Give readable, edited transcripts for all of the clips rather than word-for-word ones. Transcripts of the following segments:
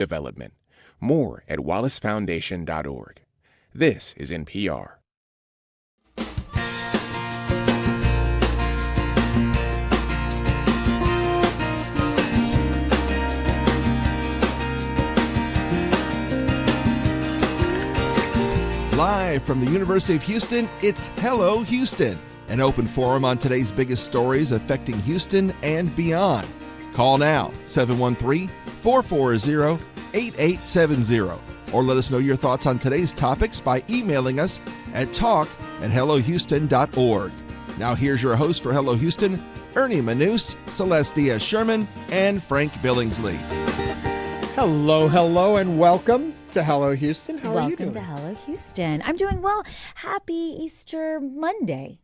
development. More at wallacefoundation.org. This is NPR. Live from the University of Houston, it's Hello Houston, an open forum on today's biggest stories affecting Houston and beyond. Call now, 713-440-8870, or let us know your thoughts on today's topics by emailing us at talk@hellohouston.org. Now here's your host for Hello Houston, Ernie Manouse, Celeste Díaz Schurman, and Frank Billingsley. Hello, and welcome to Hello Houston. How are you doing? Welcome to Hello Houston. I'm doing well. Happy Easter Monday.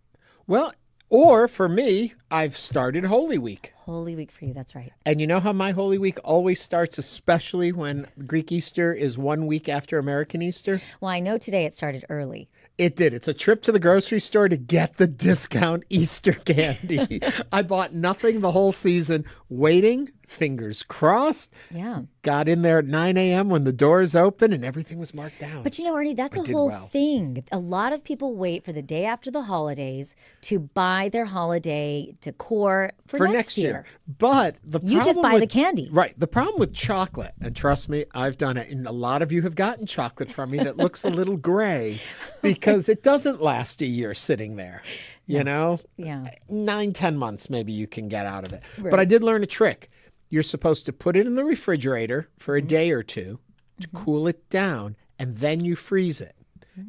Well, or for me, I've started Holy Week. Holy Week for you, that's right. And you know how my Holy Week always starts, especially when Greek Easter is 1 week after American Easter? Well, I know today it started early. It did. It's a trip to the grocery store to get the discount Easter candy. I bought nothing the whole season, waiting, fingers crossed. Yeah. Got in there at 9 a.m. when the doors opened and everything was marked down. But you know, Ernie, that's a whole thing. A lot of people wait for the day after the holidays to buy their holiday decor for next year. But the problem you just buy the candy. Right. The problem with chocolate, and trust me, I've done it, and a lot of you have gotten chocolate from me that looks a little gray because it doesn't last a year sitting there. You know? Yeah. 9-10 months maybe you can get out of it. Right. But I did learn a trick. You're supposed to put it in the refrigerator for a day or two to cool it down, and then you freeze it.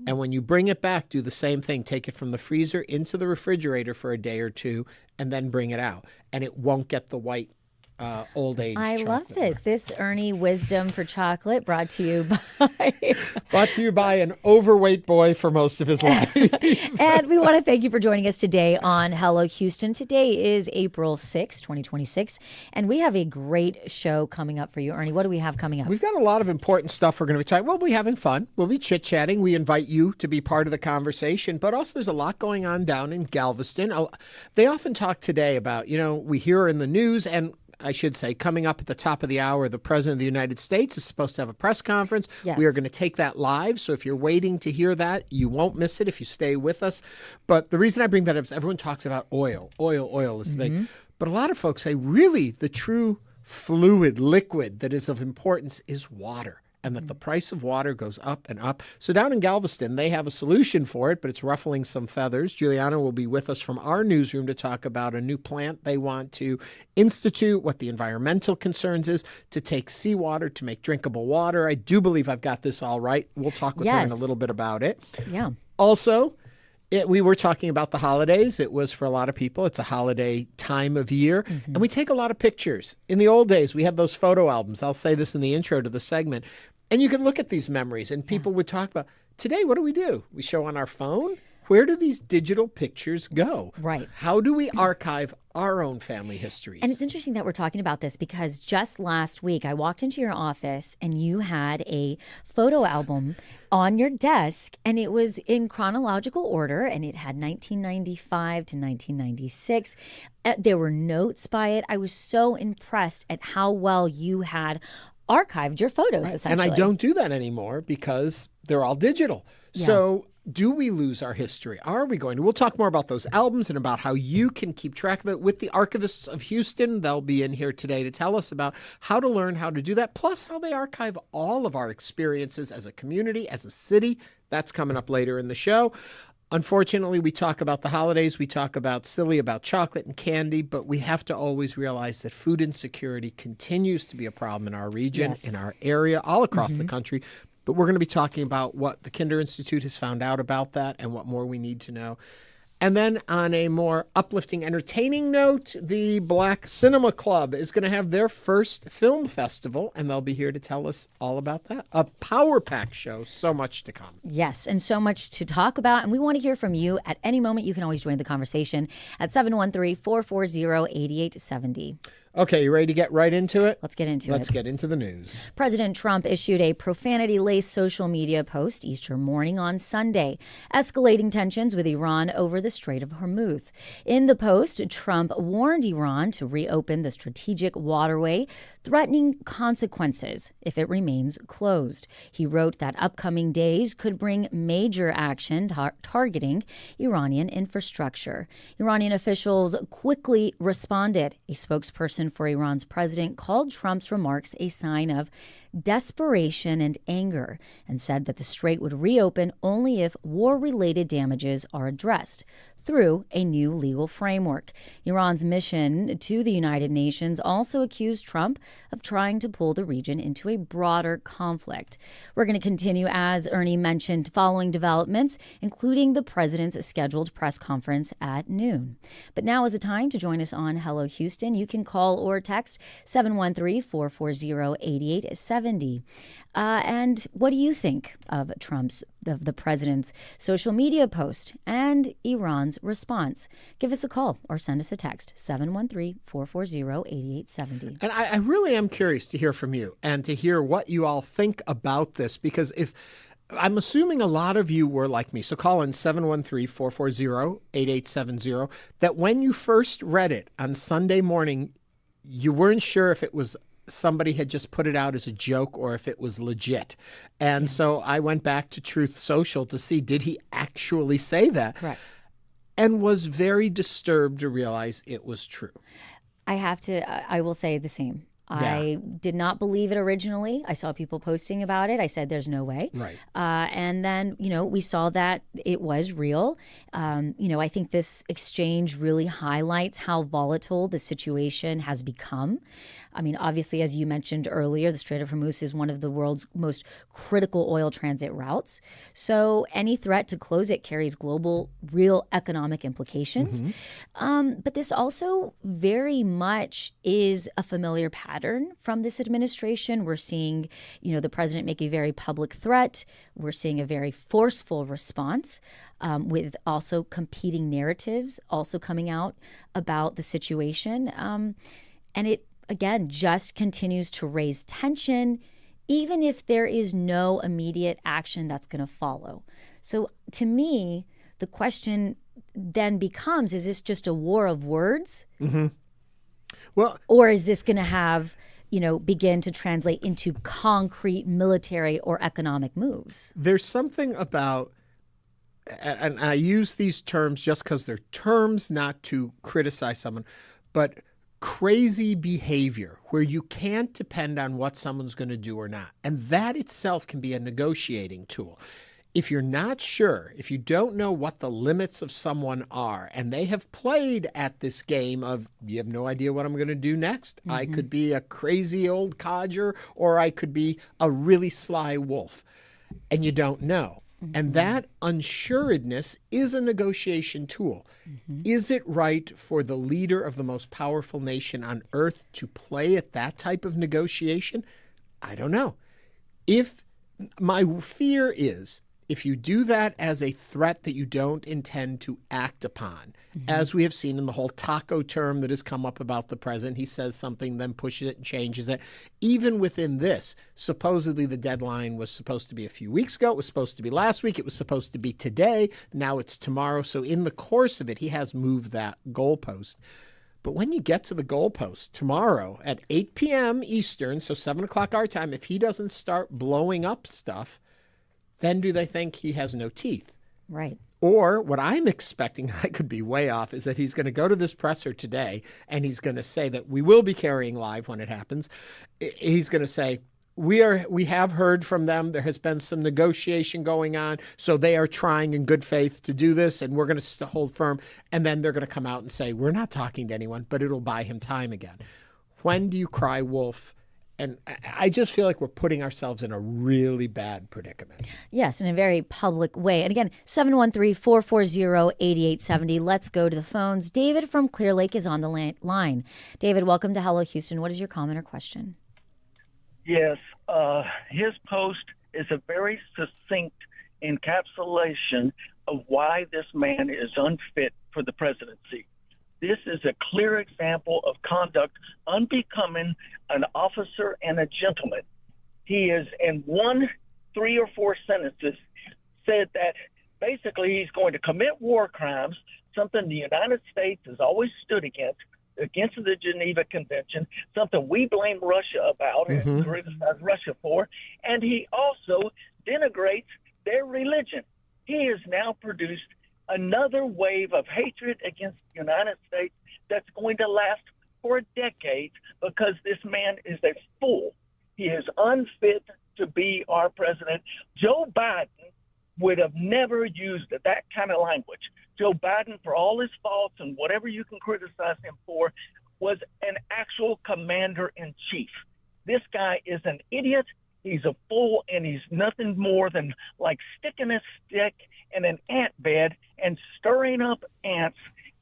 And when you bring it back, do the same thing. Take it from the freezer into the refrigerator for a day or two, and then bring it out. And it won't get the white old age I chocolate love this. mark. This Ernie wisdom for chocolate brought to you by... Brought to you by an overweight boy for most of his life. And we want to thank you for joining us today on Hello Houston. Today is April 6, 2026, and we have a great show coming up for you. Ernie, what do we have coming up? We've got a lot of important stuff we're going to be talking. We'll be having fun. We'll be chit-chatting. We invite you to be part of the conversation, but also there's a lot going on down in Galveston. They often talk today about, we hear in the news, and I should say, coming up at the top of the hour, the President of the United States is supposed to have a press conference. Yes. We are going to take that live. So if you're waiting to hear that, you won't miss it if you stay with us. But the reason I bring that up is everyone talks about oil. Oil is the big. But a lot of folks say, really, the true fluid, liquid that is of importance is water. And that the price of water goes up and up. So down in Galveston, they have a solution for it, but it's ruffling some feathers. Julianna will be with us from our newsroom to talk about a new plant they want to institute, what the environmental concerns is, to take seawater to make drinkable water. I do believe I've got this all right. We'll talk with her in a little bit about it. Yeah. Also, we were talking about the holidays. It was, for a lot of people, it's a holiday time of year. And we take a lot of pictures. In the old days, we had those photo albums. I'll say this in the intro to the segment. And you can look at these memories, and people would talk about, today, what do? We show on our phone? Where do these digital pictures go? Right. How do we archive our own family histories? And it's interesting that we're talking about this because just last week I walked into your office and you had a photo album on your desk, and it was in chronological order, and it had 1995 to 1996. There were notes by it. I was so impressed at how well you had archived your photos, essentially. And I don't do that anymore because they're all digital. Yeah. So do we lose our history? Are we going to? We'll talk more about those albums and about how you can keep track of it with the Archivists of Houston. They'll be in here today to tell us about how to learn how to do that, plus how they archive all of our experiences as a community, as a city. That's coming up later in the show. Unfortunately, we talk about the holidays, we talk about chocolate and candy, but we have to always realize that food insecurity continues to be a problem in our region, in our area, all across the country. But we're going to be talking about what the Kinder Institute has found out about that and what more we need to know. And then on a more uplifting, entertaining note, the Black Cinema Club is going to have their first film festival, and they'll be here to tell us all about that. A power-packed show, so much to come. Yes, and so much to talk about, and we want to hear from you at any moment. You can always join the conversation at 713-440-8870. Okay, you ready to get right into it? Let's get into it. Let's get into the news. President Trump issued a profanity-laced social media post Easter morning on Sunday, escalating tensions with Iran over the Strait of Hormuz. In the post, Trump warned Iran to reopen the strategic waterway, threatening consequences if it remains closed. He wrote that upcoming days could bring major action targeting Iranian infrastructure. Iranian officials quickly responded. A spokesperson for Iran's president called Trump's remarks a sign of desperation and anger and said that the strait would reopen only if war-related damages are addressed through a new legal framework. Iran's mission to the United Nations also accused Trump of trying to pull the region into a broader conflict. We're going to continue, as Ernie mentioned, following developments, including the president's scheduled press conference at noon. But now is the time to join us on Hello Houston. You can call or text 713-440-8870. And what do you think of the president's social media post and Iran's response? Give us a call or send us a text, 713-440-8870. And I really am curious to hear from you and to hear what you all think about this, because I'm assuming a lot of you were like me, so call in 713-440-8870, that when you first read it on Sunday morning, you weren't sure if it was somebody had just put it out as a joke or if it was legit. And so I went back to Truth Social to see, did he actually say that? Correct. And was very disturbed to realize it was true. I will say the same. Yeah. I did not believe it originally. I saw people posting about it. I said, there's no way. Right. And then, we saw that it was real. I think this exchange really highlights how volatile the situation has become. I mean, obviously, as you mentioned earlier, the Strait of Hormuz is one of the world's most critical oil transit routes. So any threat to close it carries global, real economic implications. Mm-hmm. But this also very much is a familiar pattern from this administration. We're seeing, the president make a very public threat. We're seeing a very forceful response with also competing narratives also coming out about the situation. And it, again, just continues to raise tension, even if there is no immediate action that's going to follow. So to me, the question then becomes, is this just a war of words? Mm-hmm. Well, or is this going to have, begin to translate into concrete military or economic moves? There's something about, and I use these terms just because they're terms, not to criticize someone, but crazy behavior where you can't depend on what someone's going to do or not. And that itself can be a negotiating tool. If you're not sure, if you don't know what the limits of someone are, and they have played at this game of, you have no idea what I'm going to do next. Mm-hmm. I could be a crazy old codger, or I could be a really sly wolf, and you don't know. Mm-hmm. And that unsuredness is a negotiation tool. Mm-hmm. Is it right for the leader of the most powerful nation on earth to play at that type of negotiation? I don't know. My fear is, if you do that as a threat that you don't intend to act upon, mm-hmm. as we have seen in the whole taco term that has come up about the president, he says something, then pushes it and changes it. Even within this, supposedly the deadline was supposed to be a few weeks ago. It was supposed to be last week. It was supposed to be today. Now it's tomorrow. So in the course of it, he has moved that goalpost. But when you get to the goalpost tomorrow at 8 p.m. Eastern, so 7 o'clock our time, if he doesn't start blowing up stuff, then do they think he has no teeth? Right. Or what I'm expecting, I could be way off, is that he's going to go to this presser today and he's going to say that we will be carrying live when it happens. He's going to say, we have heard from them. There has been some negotiation going on. So they are trying in good faith to do this, and we're going to hold firm. And then they're going to come out and say, we're not talking to anyone, but it'll buy him time again. When do you cry wolf? And I just feel like we're putting ourselves in a really bad predicament. Yes, in a very public way. And again, 713-440-8870. Let's go to the phones. David from Clear Lake is on the line. David, welcome to Hello Houston. What is your comment or question? Yes, his post is a very succinct encapsulation of why this man is unfit for the presidency. This is a clear example of conduct unbecoming an officer and a gentleman. He is, in 3 or 4 sentences, said that basically he's going to commit war crimes, something the United States has always stood against the Geneva Convention, something we blame Russia about and criticize Russia for, and he also denigrates their religion. He has now produced another wave of hatred against the United States that's going to last for decades because this man is a fool. He is unfit to be our president. Joe Biden would have never used that kind of language. Joe Biden, for all his faults and whatever you can criticize him for, was an actual commander-in-chief. This guy is an idiot. He's a fool, and he's nothing more than like sticking a stick in an ant bed and stirring up ants.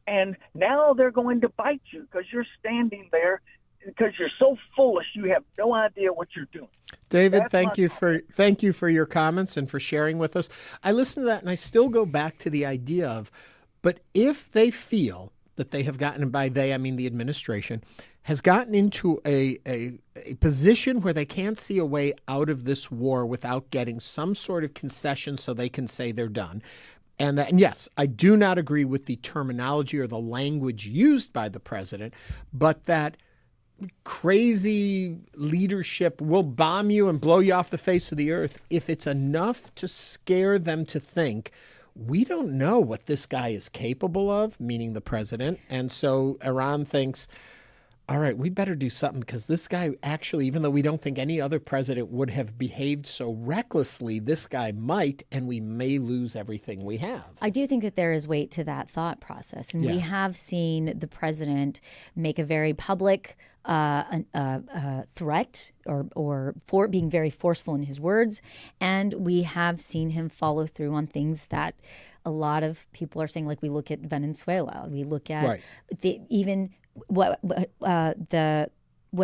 And now they're going to bite you because you're standing there because you're so foolish you have no idea what you're doing. David, thank you for your comments and for sharing with us. I listen to that and I still go back to the idea of, but if they feel that they have gotten, and by they I mean the administration, has gotten into a position where they can't see a way out of this war without getting some sort of concession so they can say they're done. And yes, I do not agree with the terminology or the language used by the president, but that crazy leadership will bomb you and blow you off the face of the earth if it's enough to scare them to think we don't know what this guy is capable of, meaning the president. And so Iran thinks, all right, we better do something because this guy actually, even though we don't think any other president would have behaved so recklessly, this guy might, and we may lose everything we have. I do think that there is weight to that thought process. And we have seen the president make a very public threat or for being very forceful in his words. And we have seen him follow through on things that a lot of people are saying, like we look at Venezuela, we look at what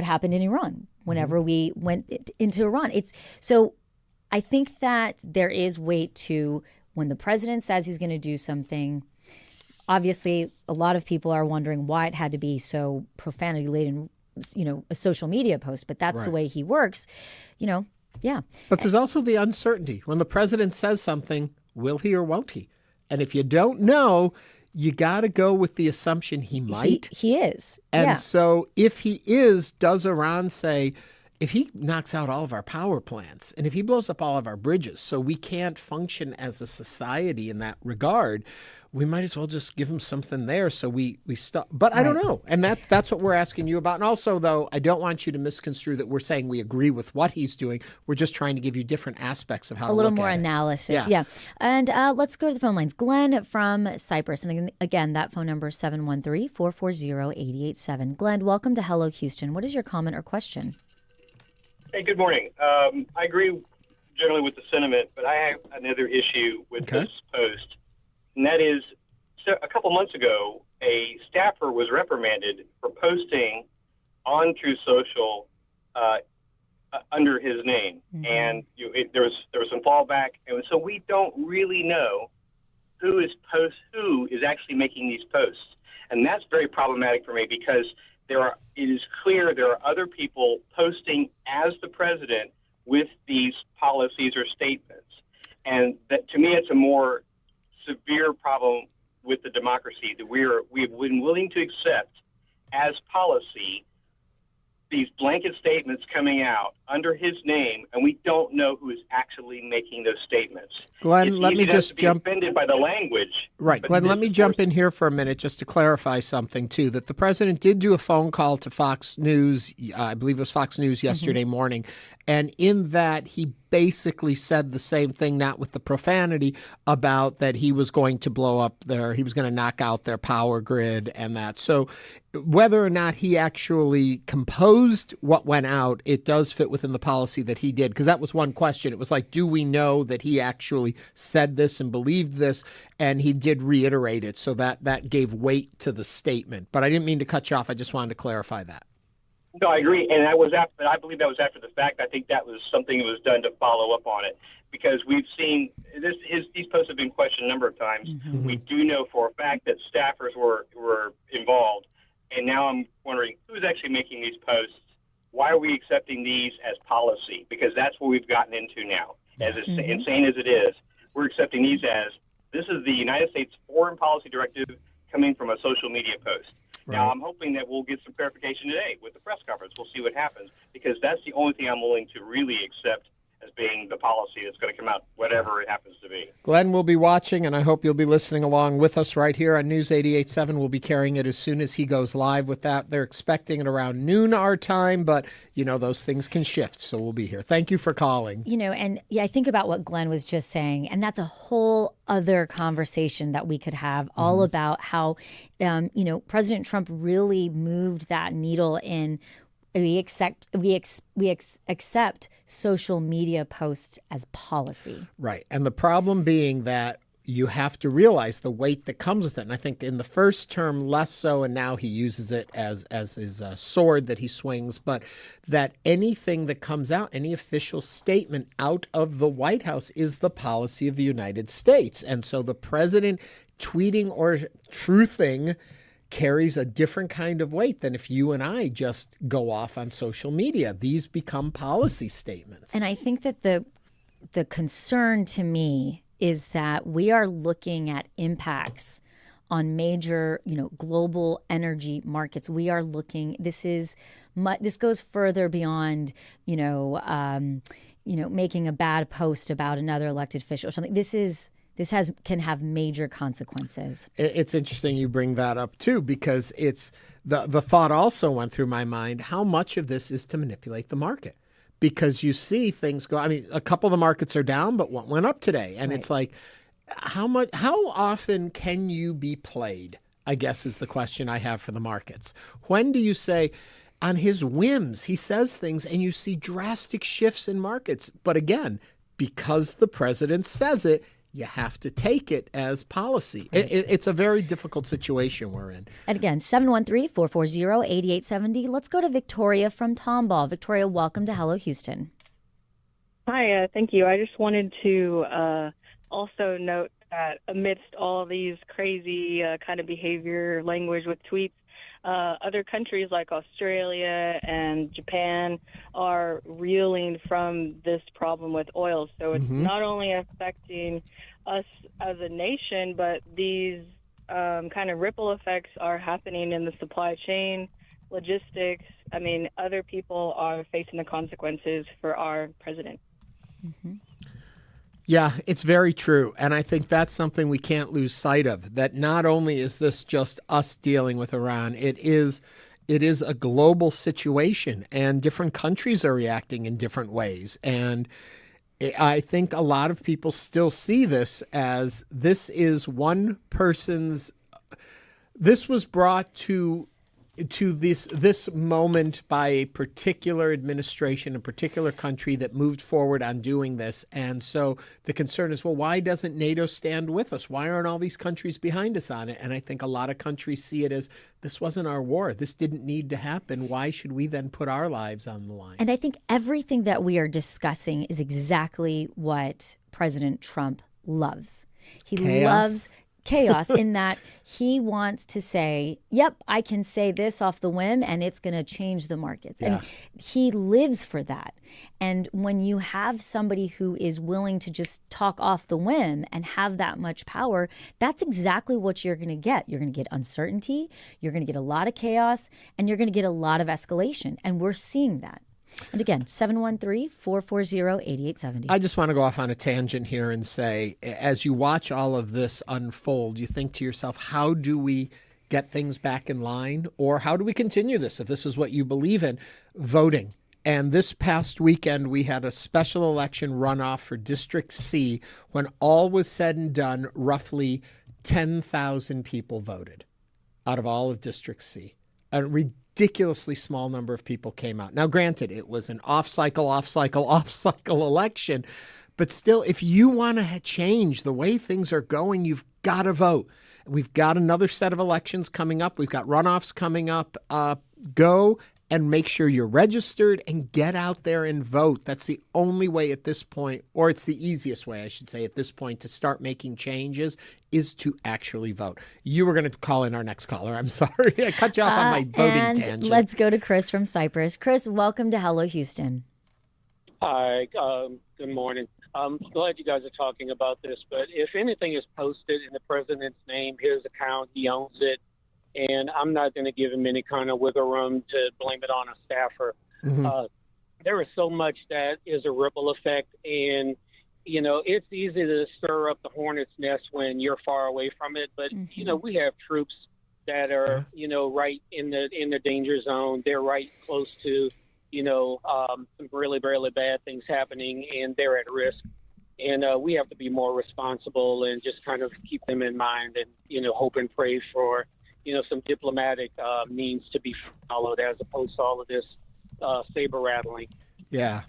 happened in Iran whenever we went into Iran. So I think that there is weight to when the president says he's going to do something. Obviously, a lot of people are wondering why it had to be so profanity-laden, a social media post, but that's the way he works, yeah. But there's also the uncertainty. When the president says something, will he or won't he? And if you don't know, you got to go with the assumption he might. He is. And so if he is, does Iran say, if he knocks out all of our power plants and if he blows up all of our bridges so we can't function as a society in that regard, we might as well just give him something there so we stop. But I don't know. And that's what we're asking you about. And also, though, I don't want you to misconstrue that we're saying we agree with what he's doing. We're just trying to give you different aspects of how to look at it. A little more analysis. Yeah. And let's go to the phone lines. Glenn from Cyprus. And again, that phone number is 713-440-887. Glenn, welcome to Hello Houston. What is your comment or question? Hey, good morning. I agree generally with the sentiment, but I have another issue with this post. And that is, a couple months ago, a staffer was reprimanded for posting on Truth Social under his name, and there was some fallback, and so we don't really know who is actually making these posts, and that's very problematic for me because it is clear there are other people posting as the president with these policies or statements, and that to me it's a more severe problem with the democracy that we've been willing to accept as policy these blanket statements coming out under his name, and we don't know who is actually making those statements. Glenn, let me just jump. Offended by the language. Right, Glenn, let me jump in here for a minute just to clarify something, too, that the president did do a phone call to Fox News, I believe it was Fox News yesterday morning, and in that he basically said the same thing, not with the profanity, about that he was going to blow up he was going to knock out their power grid and that. So whether or not he actually composed what went out, it does fit within the policy that he did, because that was one question. It was like, do we know that he actually said this and believed this? And he did reiterate it, so that gave weight to the statement. But I didn't mean to cut you off. I just wanted to clarify that. No, I agree, and but I believe that was after the fact. I think that was something that was done to follow up on it, because we've seen these posts have been questioned a number of times. Mm-hmm. We do know for a fact that staffers were involved, and now I'm wondering who's actually making these posts. Why are we accepting these as policy? Because that's what we've gotten into now. As insane as it is, we're accepting these as this is the United States Foreign Policy Directive coming from a social media post. Right. Now, I'm hoping that we'll get some clarification today with the press conference. We'll see what happens, because that's the only thing I'm willing to really accept as being the policy that's going to come out, whatever it happens to be. Glenn will be watching, and I hope you'll be listening along with us right here on News 88.7. We'll be carrying it as soon as he goes live with that. They're expecting it around noon our time, but, those things can shift, so we'll be here. Thank you for calling. I think about what Glenn was just saying, and that's a whole other conversation that we could have all about how, President Trump really moved that needle in. We accept social media posts as policy. Right. And the problem being that you have to realize the weight that comes with it. And I think in the first term, less so, and now he uses it as his sword that he swings, but that anything that comes out, any official statement out of the White House is the policy of the United States. And so the president tweeting or truthing carries a different kind of weight than if you and I just go off on social media. These become policy statements. And I think that the concern to me is that we are looking at impacts on major, global energy markets. We are looking. This goes further beyond, making a bad post about another elected official or something. This can have major consequences. It's interesting you bring that up too, because it's the thought also went through my mind. How much of this is to manipulate the market? Because you see things go. I mean, a couple of the markets are down, but one went up today, and It's like, how often can you be played? I guess is the question I have for the markets. When do you say, on his whims, he says things, and you see drastic shifts in markets? But again, because the president says it, you have to take it as policy. It's a very difficult situation we're in. And again, 713-440-8870. Let's go to Victoria from Tomball. Victoria, welcome to Hello Houston. Hi, thank you. I just wanted to also note that amidst all these crazy kind of behavior language with tweets, other countries like Australia and Japan are reeling from this problem with oil. So it's not only affecting us as a nation, but these kind of ripple effects are happening in the supply chain, logistics. I mean, other people are facing the consequences for our president. Yeah, it's very true. And I think that's something we can't lose sight of, that not only is this just us dealing with Iran, it is a global situation, and different countries are reacting in different ways. And I think a lot of people still see this as this is one person's, this was brought to this moment by a particular administration, a particular country that moved forward on doing this. And so the concern is, well, why doesn't NATO stand with us? Why aren't all these countries behind us on it? And I think a lot of countries see it as, this wasn't our war. This didn't need to happen. Why should we then put our lives on the line? And I think everything that we are discussing is exactly what President Trump loves. He loves chaos in that he wants to say, yep, I can say this off the whim and it's going to change the markets. Yeah. And he lives for that. And when you have somebody who is willing to just talk off the whim and have that much power, that's exactly what you're going to get. You're going to get uncertainty, you're going to get a lot of chaos, and you're going to get a lot of escalation. And we're seeing that. And again, 713-440-8870. I just want to go off on a tangent here and say, as you watch all of this unfold, you think to yourself, how do we get things back in line? Or how do we continue this if this is what you believe in? Voting. And this past weekend, we had a special election runoff for District C. When all was said and done, roughly 10,000 people voted out of all of District C. A ridiculously small number of people came out. Now, granted, it was an off-cycle election, but still, if you want to change the way things are going, you've got to vote. We've got another set of elections coming up. We've got runoffs coming up. Go and make sure you're registered and get out there and vote. That's the only way at this point, or it's the easiest way, I should say, at this point to start making changes is to actually vote. You were going to call in our next caller. I'm sorry. I cut you off on my voting tangent. Let's go to Chris from Cyprus. Chris, welcome to Hello Houston. Hi, good morning. I'm glad you guys are talking about this, but if anything is posted in the president's name, his account, he owns it, and I'm not going to give him any kind of wiggle room to blame it on a staffer. Mm-hmm. There is so much that is a ripple effect, and, you know, it's easy to stir up the hornet's nest when you're far away from it, but, you know, we have troops that are, you know, right in the danger zone. They're right close to, you know, some really, really bad things happening, and they're at risk. And we have to be more responsible and just kind of keep them in mind and, you know, hope and pray for, you know, some diplomatic means to be followed as opposed to all of this saber rattling. Yeah,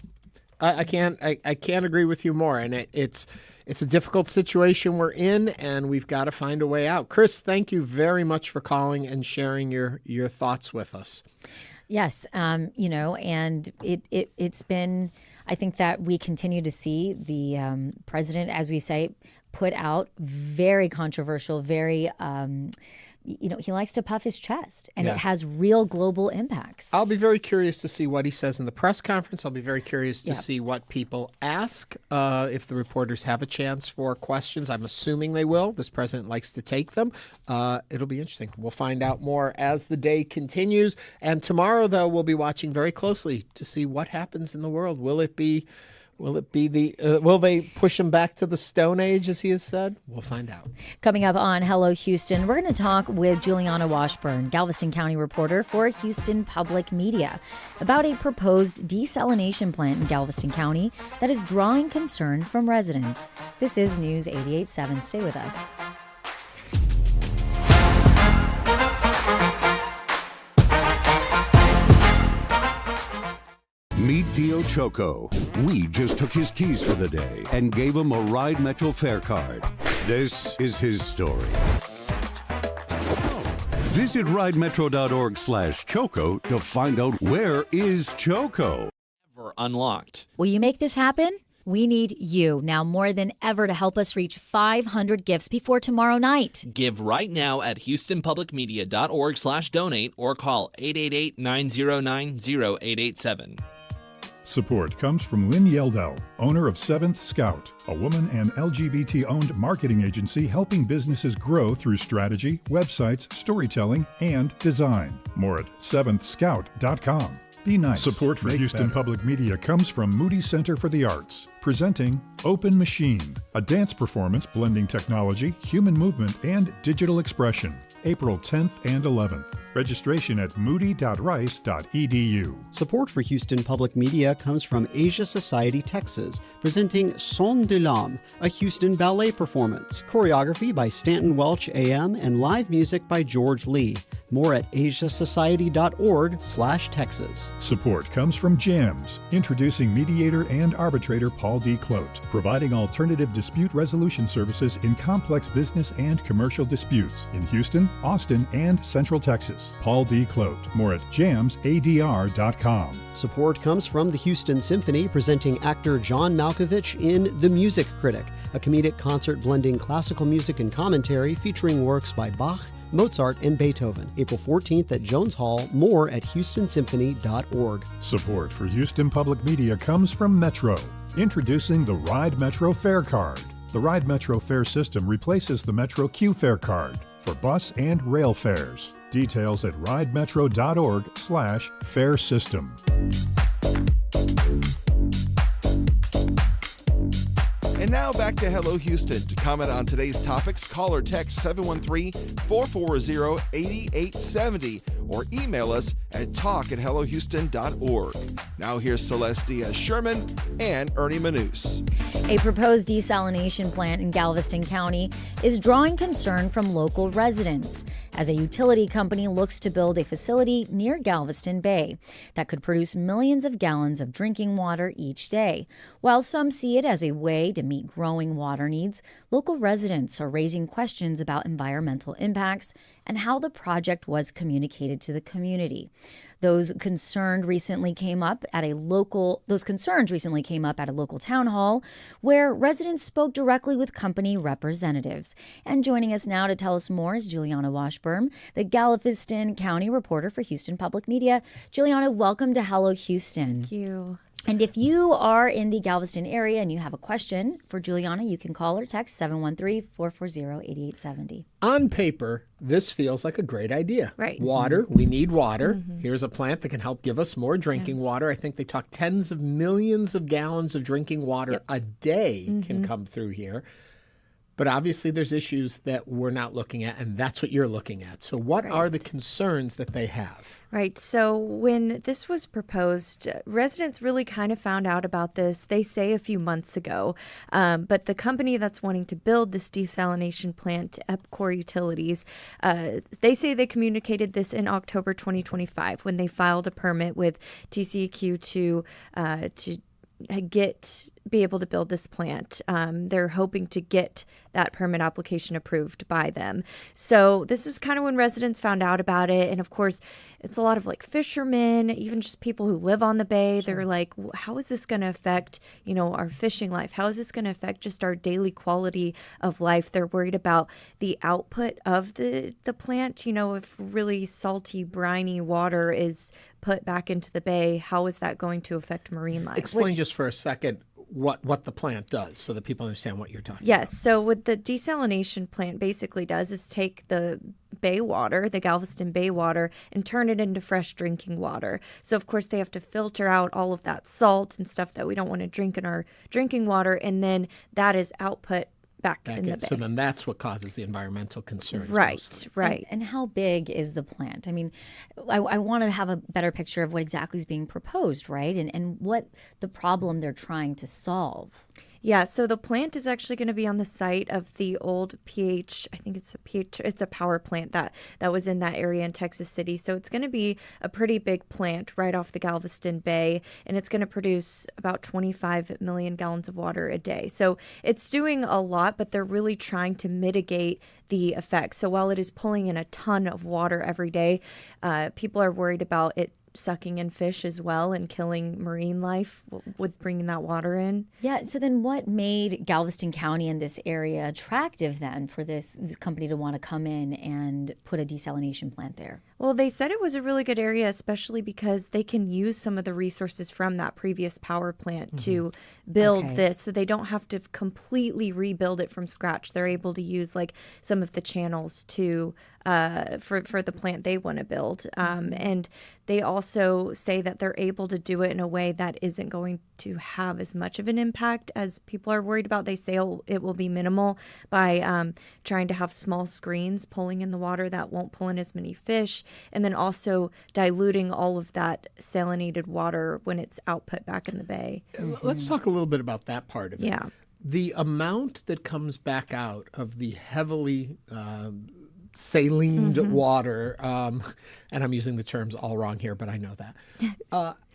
I can't agree with you more. And it's a difficult situation we're in, and we've got to find a way out. Chris, thank you very much for calling and sharing your thoughts with us. Yes, you know, and it's been, I think that we continue to see the president, as we say, put out very controversial, very, you know, he likes to puff his chest, and it has real global impacts. I'll be very curious to see what he says in the press conference. I'll be very curious to see what people ask, if the reporters have a chance for questions. I'm assuming they will. This president likes to take them. It'll be interesting. We'll find out more as the day continues. And tomorrow, though, we'll be watching very closely to see what happens in the world. Will they push him back to the Stone Age, as he has said? We'll find out. Coming up on Hello Houston, we're going to talk with Julianna Washburn, Galveston County reporter for Houston Public Media, about a proposed desalination plant in Galveston County that is drawing concern from residents. This is News 88.7. Stay with us. Meet Dio Choco. We just took his keys for the day and gave him a Ride Metro fare card. This is his story. Visit ridemetro.org/Choco to find out where is Choco. Unlocked. Will you make this happen? We need you now more than ever to help us reach 500 gifts before tomorrow night. Give right now at houstonpublicmedia.org/donate or call 888-909-0887. Support comes from Lynn Yeldell, owner of 7th Scout, a woman and LGBT-owned marketing agency helping businesses grow through strategy, websites, storytelling, and design. More at 7thscout.com. Be nice. Support for Houston Public Media comes from Moody Center for the Arts, presenting Open Machine, a dance performance blending technology, human movement, and digital expression. April 10th and 11th. Registration at moody.rice.edu. Support for Houston Public Media comes from Asia Society Texas, presenting Son de l'Âme, a Houston ballet performance. Choreography by Stanton Welch AM and live music by George Lee. More at asiasociety.org/Texas. Support comes from JAMS, introducing mediator and arbitrator Paul D. Clote, providing alternative dispute resolution services in complex business and commercial disputes in Houston, Austin, and Central Texas. Paul D. Clote. More at jamsadr.com. Support comes from the Houston Symphony, presenting actor John Malkovich in The Music Critic, a comedic concert blending classical music and commentary featuring works by Bach, Mozart, and Beethoven. April 14th at Jones Hall. More at houstonsymphony.org. Support for Houston Public Media comes from Metro, introducing the Ride Metro Fare Card. The Ride Metro fare system replaces the Metro Q Fare Card for bus and rail fares. Details at ridemetro.org/fare system. And now back to Hello Houston. To comment on today's topics, call or text 713-440-8870 or email us at talk@hellohouston.org. Now here's Celeste, Díaz, Schurman, and Ernie Manouse. A proposed desalination plant in Galveston County is drawing concern from local residents as a utility company looks to build a facility near Galveston Bay that could produce millions of gallons of drinking water each day. While some see it as a way to meet growing water needs, local residents are raising questions about environmental impacts and how the project was communicated to the community. Those concerns recently came up at a local town hall where residents spoke directly with company representatives. And joining us now to tell us more is Julianna Washburn, the Galveston County reporter for Houston Public Media. Julianna, welcome to Hello Houston. Thank you. And if you are in the Galveston area and you have a question for Julianna, you can call or text 713-440-8870. On paper, this feels like a great idea. Right. Water, we need water. Here's a plant that can help give us more drinking water. I think they talk tens of millions of gallons of drinking water a day can come through here. But obviously there's issues that we're not looking at, and that's what you're looking at. So what are the concerns that they have? Right. So when this was proposed, residents really kind of found out about this, they say a few months ago. But the company that's wanting to build this desalination plant, Epcor Utilities, they say they communicated this in October 2025 when they filed a permit with TCEQ to be able to build this plant. They're hoping to get that permit application approved by them. So this is kind of when residents found out about it. And of course, it's a lot of like fishermen, even just people who live on the bay. Sure. They're like, how is this going to affect, our fishing life? How is this going to affect just our daily quality of life? They're worried about the output of the plant. If really salty, briny water is put back into the bay, how is that going to affect marine life? Explain just for a second what the plant does so that people understand what you're talking about. Yes. So what the desalination plant basically does is take the bay water, the Galveston Bay water, and turn it into fresh drinking water. So, of course, they have to filter out all of that salt and stuff that we don't want to drink in our drinking water, and then that is output back in the bay. So then that's what causes the environmental concerns. Right, mostly. right. And how big is the plant? I mean, I want to have a better picture of what exactly is being proposed, right? And what the problem they're trying to solve. Yeah, so the plant is actually going to be on the site of the old it's a power plant that was in that area in Texas City. So it's going to be a pretty big plant right off the Galveston Bay, and it's going to produce about 25 million gallons of water a day. So it's doing a lot, but they're really trying to mitigate the effects. So while it is pulling in a ton of water every day, people are worried about it sucking in fish as well and killing marine life with bringing that water in. Yeah. So then what made Galveston County and this area attractive then for this company to want to come in and put a desalination plant there? Well, they said it was a really good area, especially because they can use some of the resources from that previous power plant to build this. So they don't have to completely rebuild it from scratch. They're able to use like some of the channels to for the plant they want to build. And they also say that they're able to do it in a way that isn't going to have as much of an impact as people are worried about. They say it will be minimal by trying to have small screens pulling in the water that won't pull in as many fish, and then also diluting all of that salinated water when it's output back in the bay. Let's talk a little bit about that part of it. Yeah. The amount that comes back out of the heavily salined water, and I'm using the terms all wrong here, but I know that.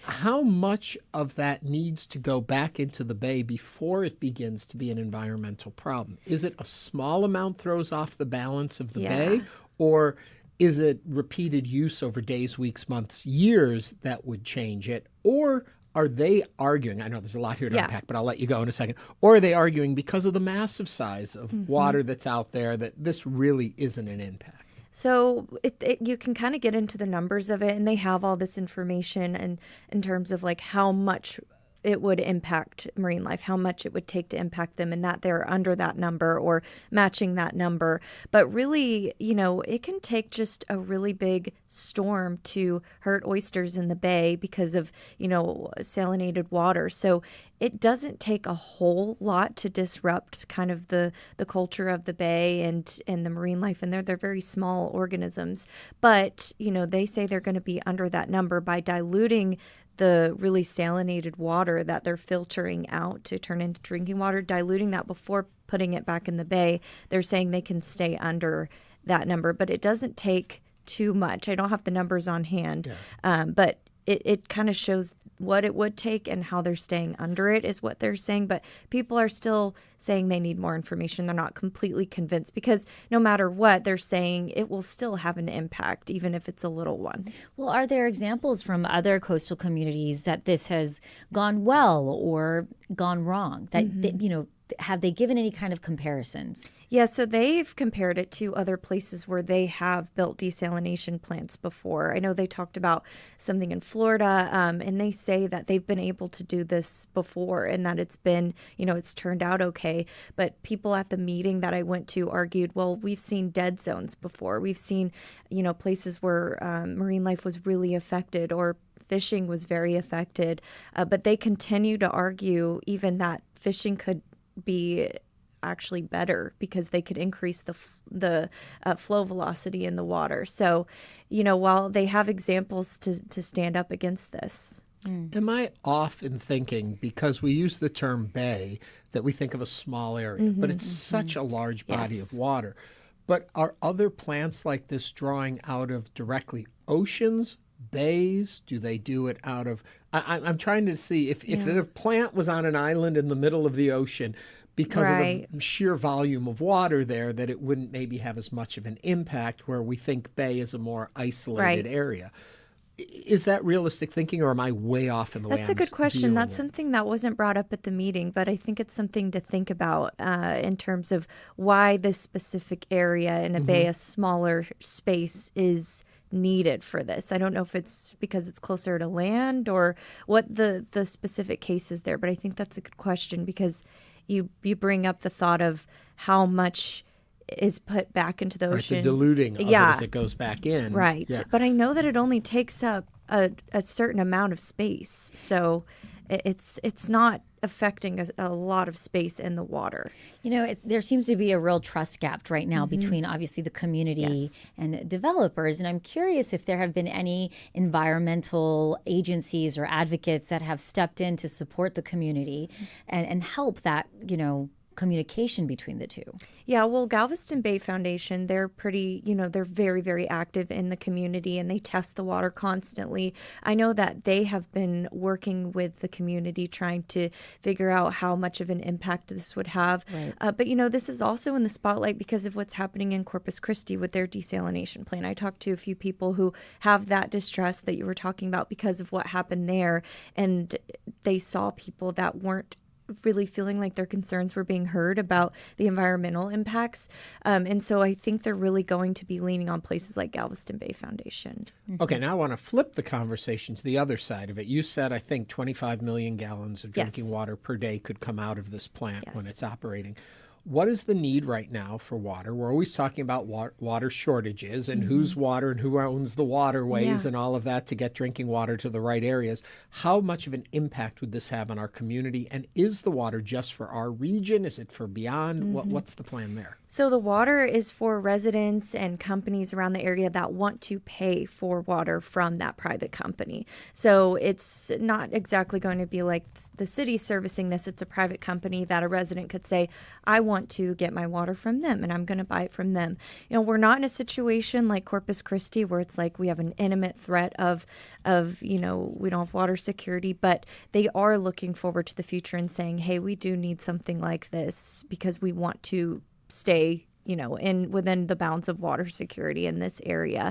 How much of that needs to go back into the bay before it begins to be an environmental problem? Is it a small amount throws off the balance of the bay, or is it repeated use over days, weeks, months, years that would change it? Or are they arguing, I know there's a lot here to unpack, but I'll let you go in a second, or are they arguing because of the massive size of water that's out there that this really isn't an impact? So you can kind of get into the numbers of it, and they have all this information and in terms of like how much it would impact marine life, how much it would take to impact them, and that they're under that number or matching that number. But really, it can take just a really big storm to hurt oysters in the bay because of, salinated water. So it doesn't take a whole lot to disrupt kind of the culture of the bay and the marine life in there. They're very small organisms. But, they say they're going to be under that number by diluting the really salinated water that they're filtering out to turn into drinking water, diluting that before putting it back in the bay. They're saying they can stay under that number, but it doesn't take too much. I don't have the numbers on hand, but it kind of shows what it would take and how they're staying under it is what they're saying. But people are still saying they need more information. They're not completely convinced because no matter what, they're saying it will still have an impact, even if it's a little one. Well, are there examples from other coastal communities that this has gone well or gone wrong? That, have they given any kind of comparisons? Yeah, so they've compared it to other places where they have built desalination plants before. I know they talked about something in Florida, and they say that they've been able to do this before and that it's been, it's turned out okay. But people at the meeting that I went to argued, well, we've seen dead zones before. We've seen, places where marine life was really affected or fishing was very affected. But they continue to argue even that fishing could be actually better because they could increase the flow velocity in the water. So, while they have examples to stand up against this. Am I off in thinking, because we use the term bay, that we think of a small area, but it's such a large body of water. But are other plants like this drawing out of directly oceans, bays? Do they do it out of... I'm trying to see if the plant was on an island in the middle of the ocean, because of the sheer volume of water there, that it wouldn't maybe have as much of an impact, where we think bay is a more isolated area. Is that realistic thinking, or am I way off in the way I'm That's a good question. That's it? something that wasn't brought up at the meeting, but I think it's something to think about in terms of why this specific area in a bay, a smaller space, is needed for this. I don't know if it's because it's closer to land or what the specific case is there, but I think that's a good question because you bring up the thought of how much is put back into the ocean. The diluting of it as it goes back in. Right. Yeah. But I know that it only takes up a certain amount of space. So it's not affecting a lot of space in the water. There seems to be a real trust gap right now between obviously the community and developers. And I'm curious if there have been any environmental agencies or advocates that have stepped in to support the community and help that, communication between the two. Yeah, well, Galveston Bay Foundation, they're pretty, they're very, very active in the community and they test the water constantly. I know that they have been working with the community trying to figure out how much of an impact this would have. Right. But, this is also in the spotlight because of what's happening in Corpus Christi with their desalination plant. I talked to a few people who have that distress that you were talking about because of what happened there, and they saw people that weren't really feeling like their concerns were being heard about the environmental impacts. And so I think they're really going to be leaning on places like Galveston Bay Foundation. Okay, now I want to flip the conversation to the other side of it. You said, I think, 25 million gallons of drinking water per day could come out of this plant when it's operating. What is the need right now for water? We're always talking about water shortages and whose water and who owns the waterways and all of that to get drinking water to the right areas. How much of an impact would this have on our community? And is the water just for our region? Is it for beyond? What's the plan there? So the water is for residents and companies around the area that want to pay for water from that private company. So it's not exactly going to be like the city servicing this. It's a private company that a resident could say, I want to get my water from them and I'm going to buy it from them. We're not in a situation like Corpus Christi where it's like we have an imminent threat of we don't have water security, but they are looking forward to the future and saying, hey, we do need something like this because we want to stay within the bounds of water security in this area.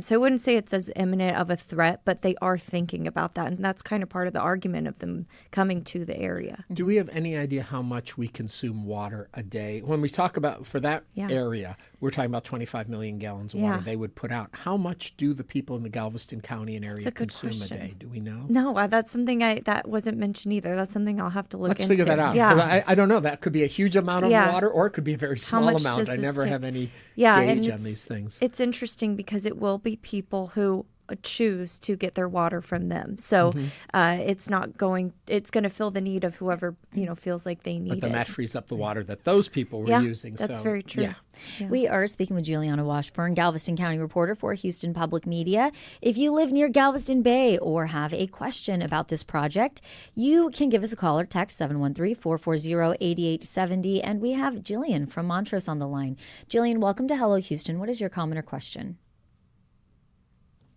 So I wouldn't say it's as imminent of a threat, but they are thinking about that. And that's kind of part of the argument of them coming to the area. Do we have any idea how much we consume water a day? When we talk about, for that area, we're talking about 25 million gallons of water they would put out. How much do the people in the Galveston County and area consume a day? Do we know? No, that's something that wasn't mentioned either. That's something I'll have to look into. Let's figure that out. Yeah. I don't know. That could be a huge amount of water or it could be a very small amount. I never have any gauge on these things. It's interesting because it will be people who choose to get their water from them. So it's going to fill the need of whoever, feels like they need it. But then that frees up the water that those people were using. That's very true. Yeah. Yeah. We are speaking with Julianna Washburn, Galveston County reporter for Houston Public Media. If you live near Galveston Bay or have a question about this project, you can give us a call or text 713-440-8870. And we have Jillian from Montrose on the line. Jillian, welcome to Hello Houston. What is your comment or question?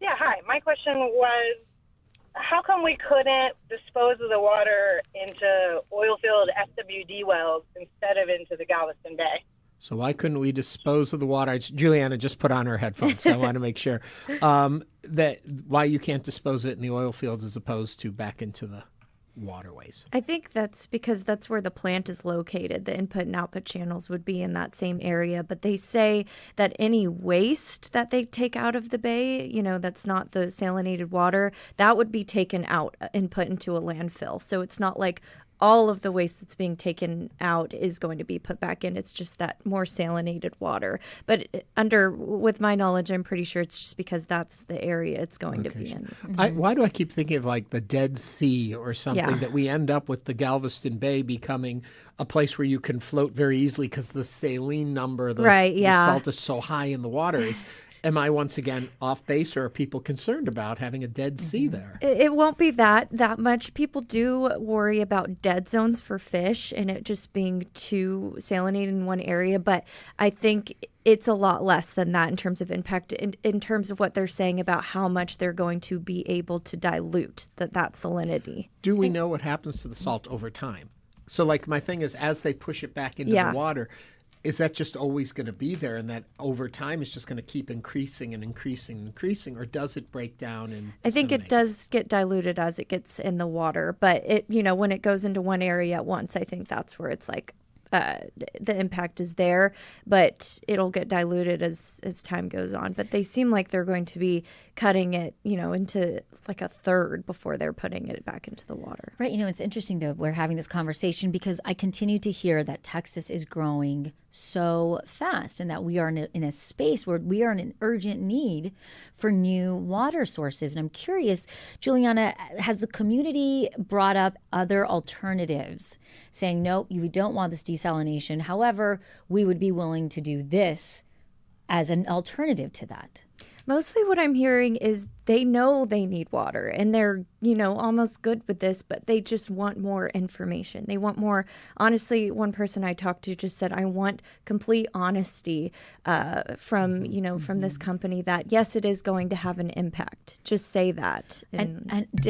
Yeah, hi. My question was, how come we couldn't dispose of the water into oil field SWD wells instead of into the Galveston Bay? So why couldn't we dispose of the water? Juliana just put on her headphones, so I want to make sure that why you can't dispose of it in the oil fields as opposed to back into the waterways. I think that's because that's where the plant is located. The input and output channels would be in that same area. But they say that any waste that they take out of the bay, that's not the salinated water, that would be taken out and put into a landfill. So it's not like all of the waste that's being taken out is going to be put back in. It's just that more salinated water. But with my knowledge, I'm pretty sure it's just because that's the area it's going to be in. Why do I keep thinking of like the Dead Sea or something, that we end up with the Galveston Bay becoming a place where you can float very easily because the saline number, the salt is so high in the water. Am I once again off base, or are people concerned about having a dead sea there? It won't be that much. People do worry about dead zones for fish and it just being too salinated in one area, but I think it's a lot less than that in terms of impact, in terms of what they're saying about how much they're going to be able to dilute that salinity. Do we know what happens to the salt over time? So like my thing is, as they push it back into the water, is that just always going to be there, and that over time it's just going to keep increasing and increasing and increasing, or does it break down and I think it does get diluted as it gets in the water, but when it goes into one area at once, I think that's where it's like the impact is there, but it'll get diluted as time goes on. But they seem like they're going to be cutting it, into like a third before they're putting it back into the water. Right. It's interesting, though, we're having this conversation because I continue to hear that Texas is growing so fast and that we are in a space where we are in an urgent need for new water sources. And I'm curious, Juliana, has the community brought up other alternatives saying, no, you don't want this desalination. However, we would be willing to do this as an alternative to that? Mostly what I'm hearing is they know they need water and they're, almost good with this, but they just want more information. They want more. Honestly, one person I talked to just said, I want complete honesty from this company that, yes, it is going to have an impact. Just say that.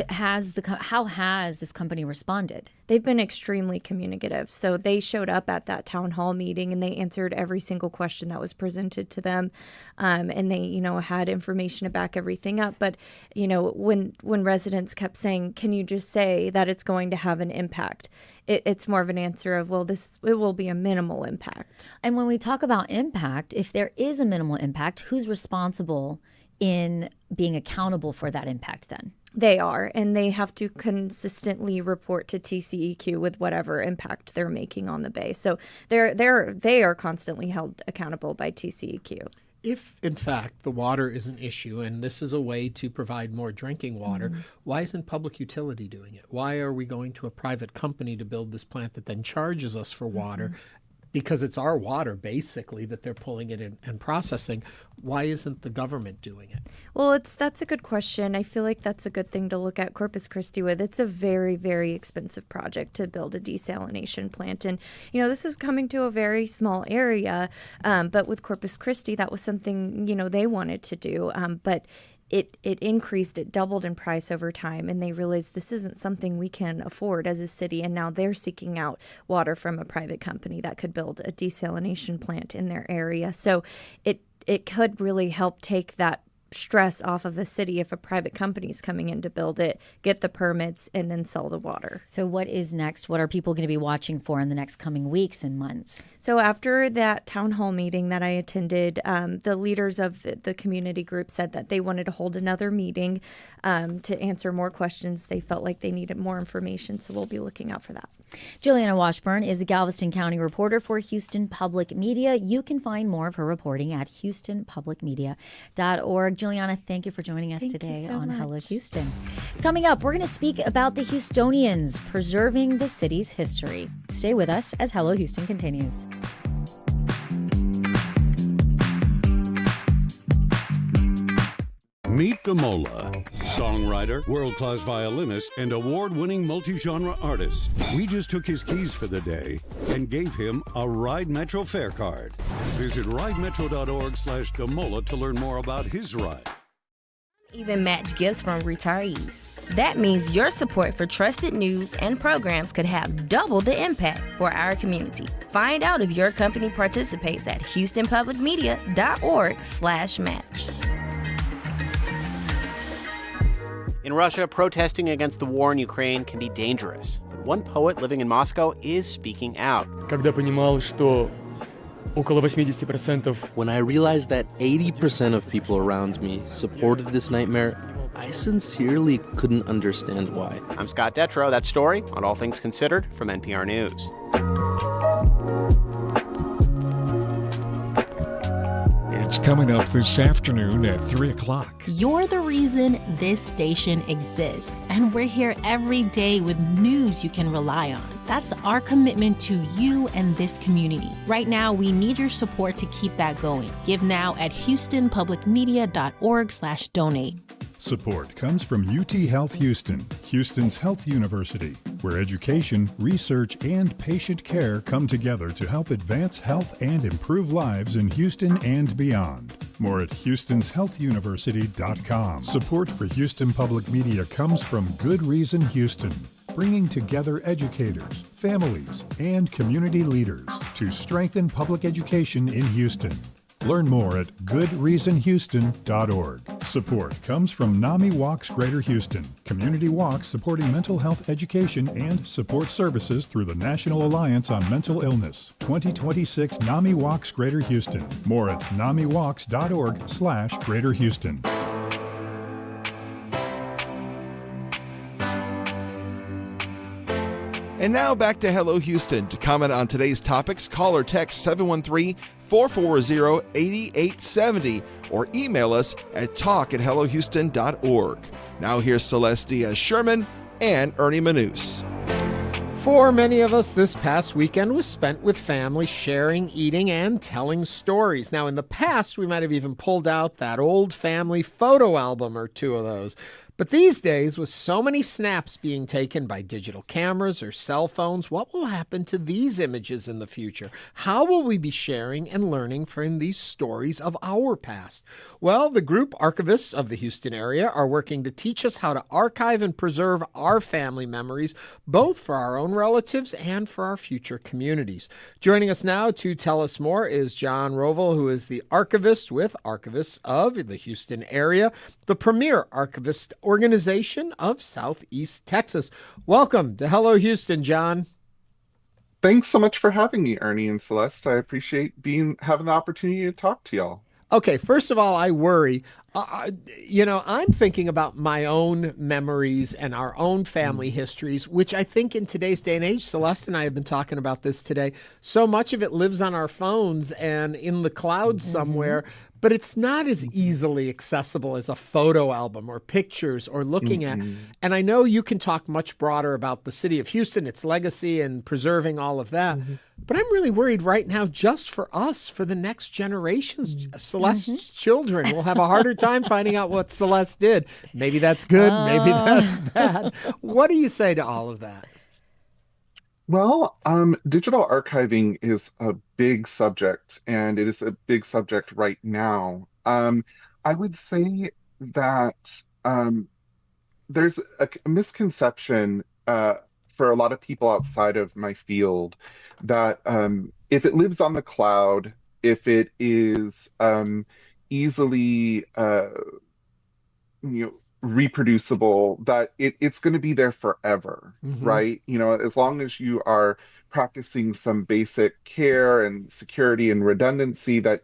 How has this company responded? They've been extremely communicative. So they showed up at that town hall meeting and they answered every single question that was presented to them. And they, had information to back everything up. But, when residents kept saying, can you just say that it's going to have an impact? It's more of an answer of, well, it will be a minimal impact. And when we talk about impact, if there is a minimal impact, who's responsible in being accountable for that impact then? They are, and they have to consistently report to TCEQ with whatever impact they're making on the bay. So they are constantly held accountable by TCEQ. If, in fact, the water is an issue and this is a way to provide more drinking water, why isn't public utility doing it? Why are we going to a private company to build this plant that then charges us for water? Because it's our water, basically, that they're pulling it in and processing. Why isn't the government doing it? Well, that's a good question. I feel like that's a good thing to look at Corpus Christi with. It's a very, very expensive project to build a desalination plant. And, this is coming to a very small area. But with Corpus Christi, that was something, they wanted to do. But it increased, it doubled in price over time, and they realized this isn't something we can afford as a city, and now they're seeking out water from a private company that could build a desalination plant in their area. So it could really help take that stress off of the city if a private company is coming in to build it, get the permits, and then sell the water. So what is next? What are people going to be watching for in the next coming weeks and months? So after that town hall meeting that I attended, the leaders of the community group said that they wanted to hold another meeting to answer more questions. They felt like they needed more information, so we'll be looking out for that. Julianna Washburn is the Galveston County reporter for Houston Public Media. You can find more of her reporting at houstonpublicmedia.org. Julianna, thank you for joining us today on Hello Houston. Coming up, we're going to speak about the Houstonians preserving the city's history. Stay with us as Hello Houston continues. Meet Damola, songwriter, world-class violinist, and award-winning multi-genre artist. We just took his keys for the day and gave him a Ride Metro fare card. Visit ridemetro.org/Damola to learn more about his ride. Even match gifts from retirees. That means your support for trusted news and programs could have double the impact for our community. Find out if your company participates at houstonpublicmedia.org/match. In Russia, protesting against the war in Ukraine can be dangerous. But one poet living in Moscow is speaking out. Когда понимал, что около 80%. When I realized that 80% of people around me supported this nightmare, I sincerely couldn't understand why. I'm Scott Detrow. That story on All Things Considered from NPR News. It's coming up this afternoon at 3 o'clock. You're the reason this station exists, and we're here every day with news you can rely on. That's our commitment to you and this community. Right now, we need your support to keep that going. Give now at houstonpublicmedia.org/donate. Support comes from UT Health Houston, Houston's health university, where education, research, and patient care come together to help advance health and improve lives in Houston and beyond. More at houstonshealthuniversity.com. Support for Houston Public Media comes from Good Reason Houston, bringing together educators, families, and community leaders to strengthen public education in Houston. Learn more at goodreasonhouston.org. Support comes from NAMI Walks Greater Houston, community walks supporting mental health education and support services through the National Alliance on Mental Illness. 2026 NAMI Walks Greater Houston. More at namiwalks.org/Greater Houston. And now back to Hello Houston. To comment on today's topics, call or text 713-440-8870 or email us at talk@hellohouston.org. Now here's Celeste Díaz Schurman and Ernie Manouse. For many of us, this past weekend was spent with family, sharing, eating, and telling stories. Now, in the past, we might have even pulled out that old family photo album or two of those. But these days, with so many snaps being taken by digital cameras or cell phones, what will happen to these images in the future? How will we be sharing and learning from these stories of our past? Well, the group Archivists of the Houston area are working to teach us how to archive and preserve our family memories, both for our own relatives and for our future communities. Joining us now to tell us more is John Rovell, who is the archivist with Archivists of the Houston area, the premier archivist organization of Southeast Texas. Welcome to Hello Houston, John. Thanks so much for having me, Ernie and Celeste. I appreciate having the opportunity to talk to y'all. Okay, first of all, I worry. I'm thinking about my own memories and our own family histories, which I think in today's day and age, Celeste and I have been talking about this today, so much of it lives on our phones and in the cloud somewhere, but it's not as easily accessible as a photo album or pictures or looking at. And I know you can talk much broader about the city of Houston, its legacy, and preserving all of that. But I'm really worried right now, just for us, for the next generations. Celeste's children will have a harder time finding out what Celeste did. Maybe that's good. Maybe that's bad. What do you say to all of that? Well, digital archiving is a big subject, and it is a big subject right now. I would say that there's a misconception for a lot of people outside of my field that if it lives on the cloud, if it is easily reproducible, that it's going to be there forever, right? As long as you are practicing some basic care and security and redundancy, that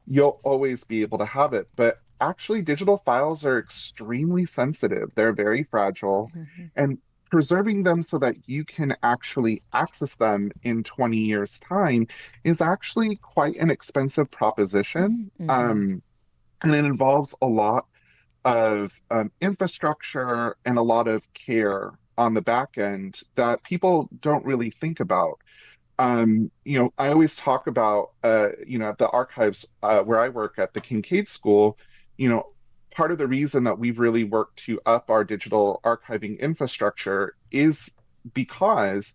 you'll always be able to have it. But actually, digital files are extremely sensitive. They're very fragile, and preserving them so that you can actually access them in 20 years' time is actually quite an expensive proposition. And it involves a lot of infrastructure and a lot of care on the back end that people don't really think about. I always talk about, at the archives where I work at the Kincaid School, part of the reason that we've really worked to up our digital archiving infrastructure is because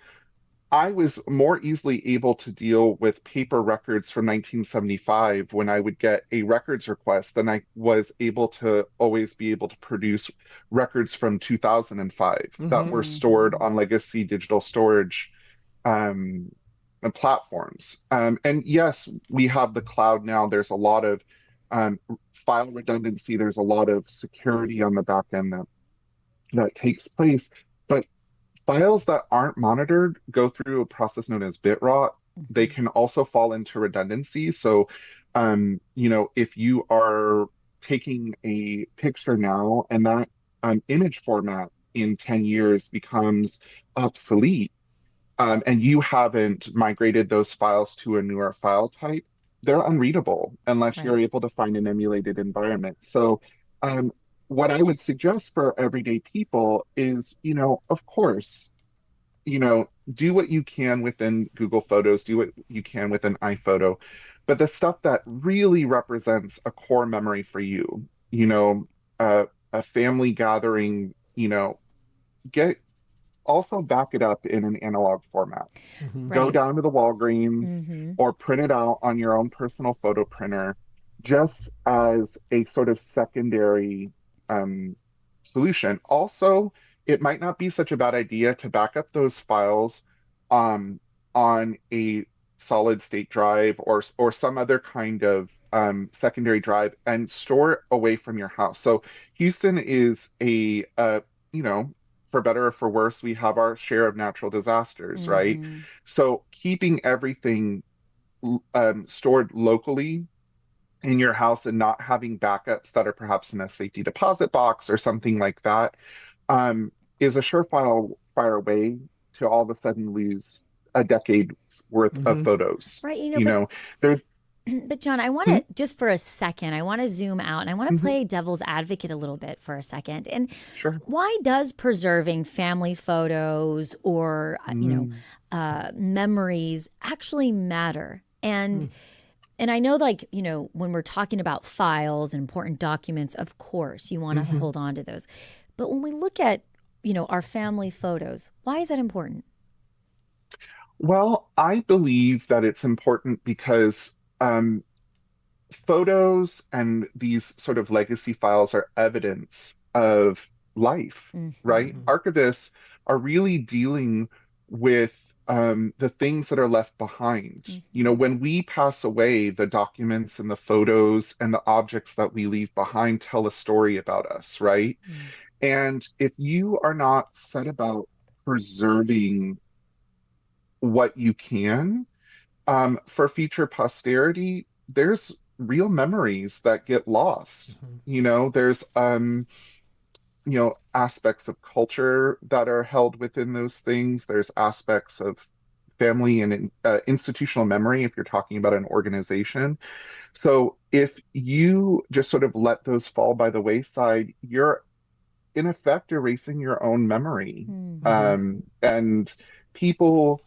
I was more easily able to deal with paper records from 1975 when I would get a records request than I was able to always be able to produce records from 2005 that were stored on legacy digital storage and platforms. And yes, we have the cloud now. There's a lot of file redundancy. There's a lot of security on the back end that takes place. But files that aren't monitored go through a process known as bit rot. They can also fall into redundancy. So, if you are taking a picture now and that image format in 10 years becomes obsolete, and you haven't migrated those files to a newer file type, they're unreadable unless you're able to find an emulated environment. So, what I would suggest for everyday people is, of course, do what you can within Google Photos, do what you can within iPhoto, but the stuff that really represents a core memory for you, a family gathering, also back it up in an analog format. Go down to the Walgreens or print it out on your own personal photo printer, just as a sort of secondary solution. Also, it might not be such a bad idea to back up those files on a solid state drive or some other kind of secondary drive and store it away from your house. So Houston is for better or for worse, we have our share of natural disasters, right? So keeping everything stored locally in your house and not having backups that are perhaps in a safety deposit box or something like that is a surefire way to all of a sudden lose a decade's worth of photos. Right. There's But John, I want to just for a second, I want to zoom out and I want to play devil's advocate a little bit for a second. And why does preserving family photos or memories actually matter? And I know, when we're talking about files and important documents, of course, you want to hold on to those. But when we look at, our family photos, why is that important? Well, I believe that it's important because photos and these sort of legacy files are evidence of life, right? Archivists are really dealing with the things that are left behind. When we pass away, the documents and the photos and the objects that we leave behind tell a story about us, right? And if you are not set about preserving what you can for future posterity, there's real memories that get lost. There's aspects of culture that are held within those things. There's aspects of family and institutional memory if you're talking about an organization. So if you just sort of let those fall by the wayside, you're in effect erasing your own memory. And people,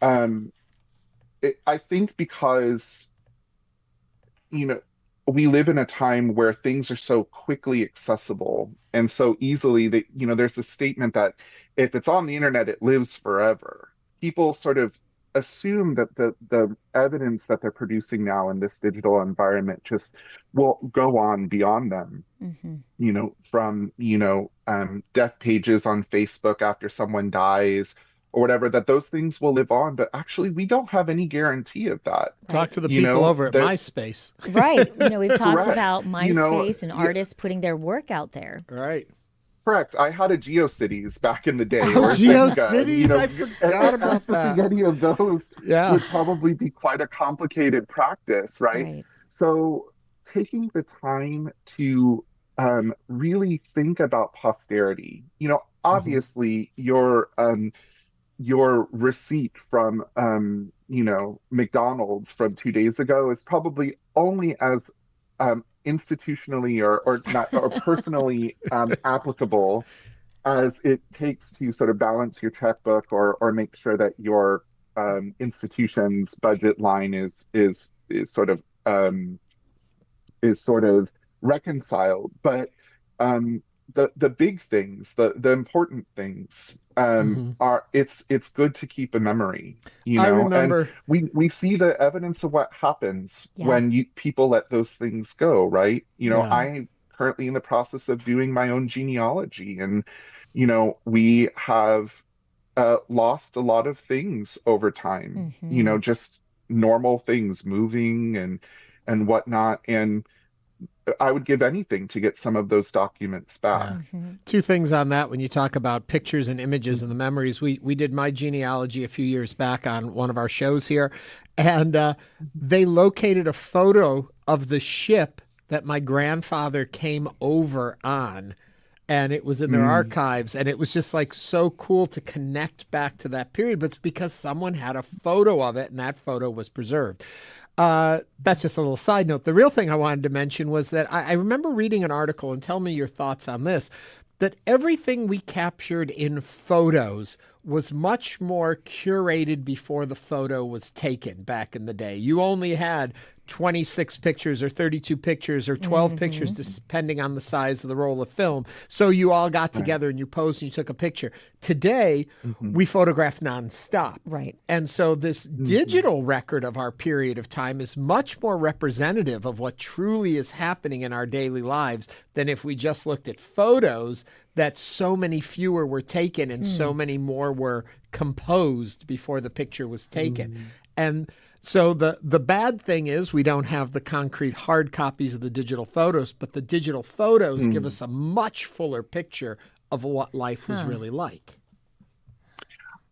I think because we live in a time where things are so quickly accessible and so easily that, there's a statement that if it's on the internet, it lives forever. People sort of assume that the evidence that they're producing now in this digital environment just will go on beyond them. From, death pages on Facebook after someone dies or whatever, that those things will live on, but actually we don't have any guarantee of that. Talk to the people over at MySpace. Right. We've talked about MySpace and artists putting their work out there. Right. Correct. I had a GeoCities back in the day. GeoCities? I forgot about that. Any of those would probably be quite a complicated practice, right? So taking the time to really think about posterity, obviously your receipt from McDonald's from 2 days ago is probably only as institutionally or personally applicable as it takes to sort of balance your checkbook or make sure that your institution's budget line is sort of reconciled. But the big things, the important things, are it's good to keep a memory, I and remember. we see the evidence of what happens when people let those things go, right? I'm currently in the process of doing my own genealogy, and we have lost a lot of things over time, just normal things, moving and whatnot, and I would give anything to get some of those documents back. Two things on that. When you talk about pictures and images and the memories, we did my genealogy a few years back on one of our shows here, and they located a photo of the ship that my grandfather came over on, and it was in their archives, and it was just like so cool to connect back to that period. But it's because someone had a photo of it, and that photo was preserved. That's just a little side note. The real thing I wanted to mention was that I remember reading an article, and tell me your thoughts on this, that everything we captured in photos was much more curated before the photo was taken back in the day. You only had 26 pictures or 32 pictures or 12 pictures, depending on the size of the roll of film. So you all got together and you posed and you took a picture. Today, we photograph nonstop. Right. And so this digital record of our period of time is much more representative of what truly is happening in our daily lives than if we just looked at photos that so many fewer were taken and so many more were composed before the picture was taken. And so the bad thing is we don't have the concrete hard copies of the digital photos, but the digital photos give us a much fuller picture of what life was really like.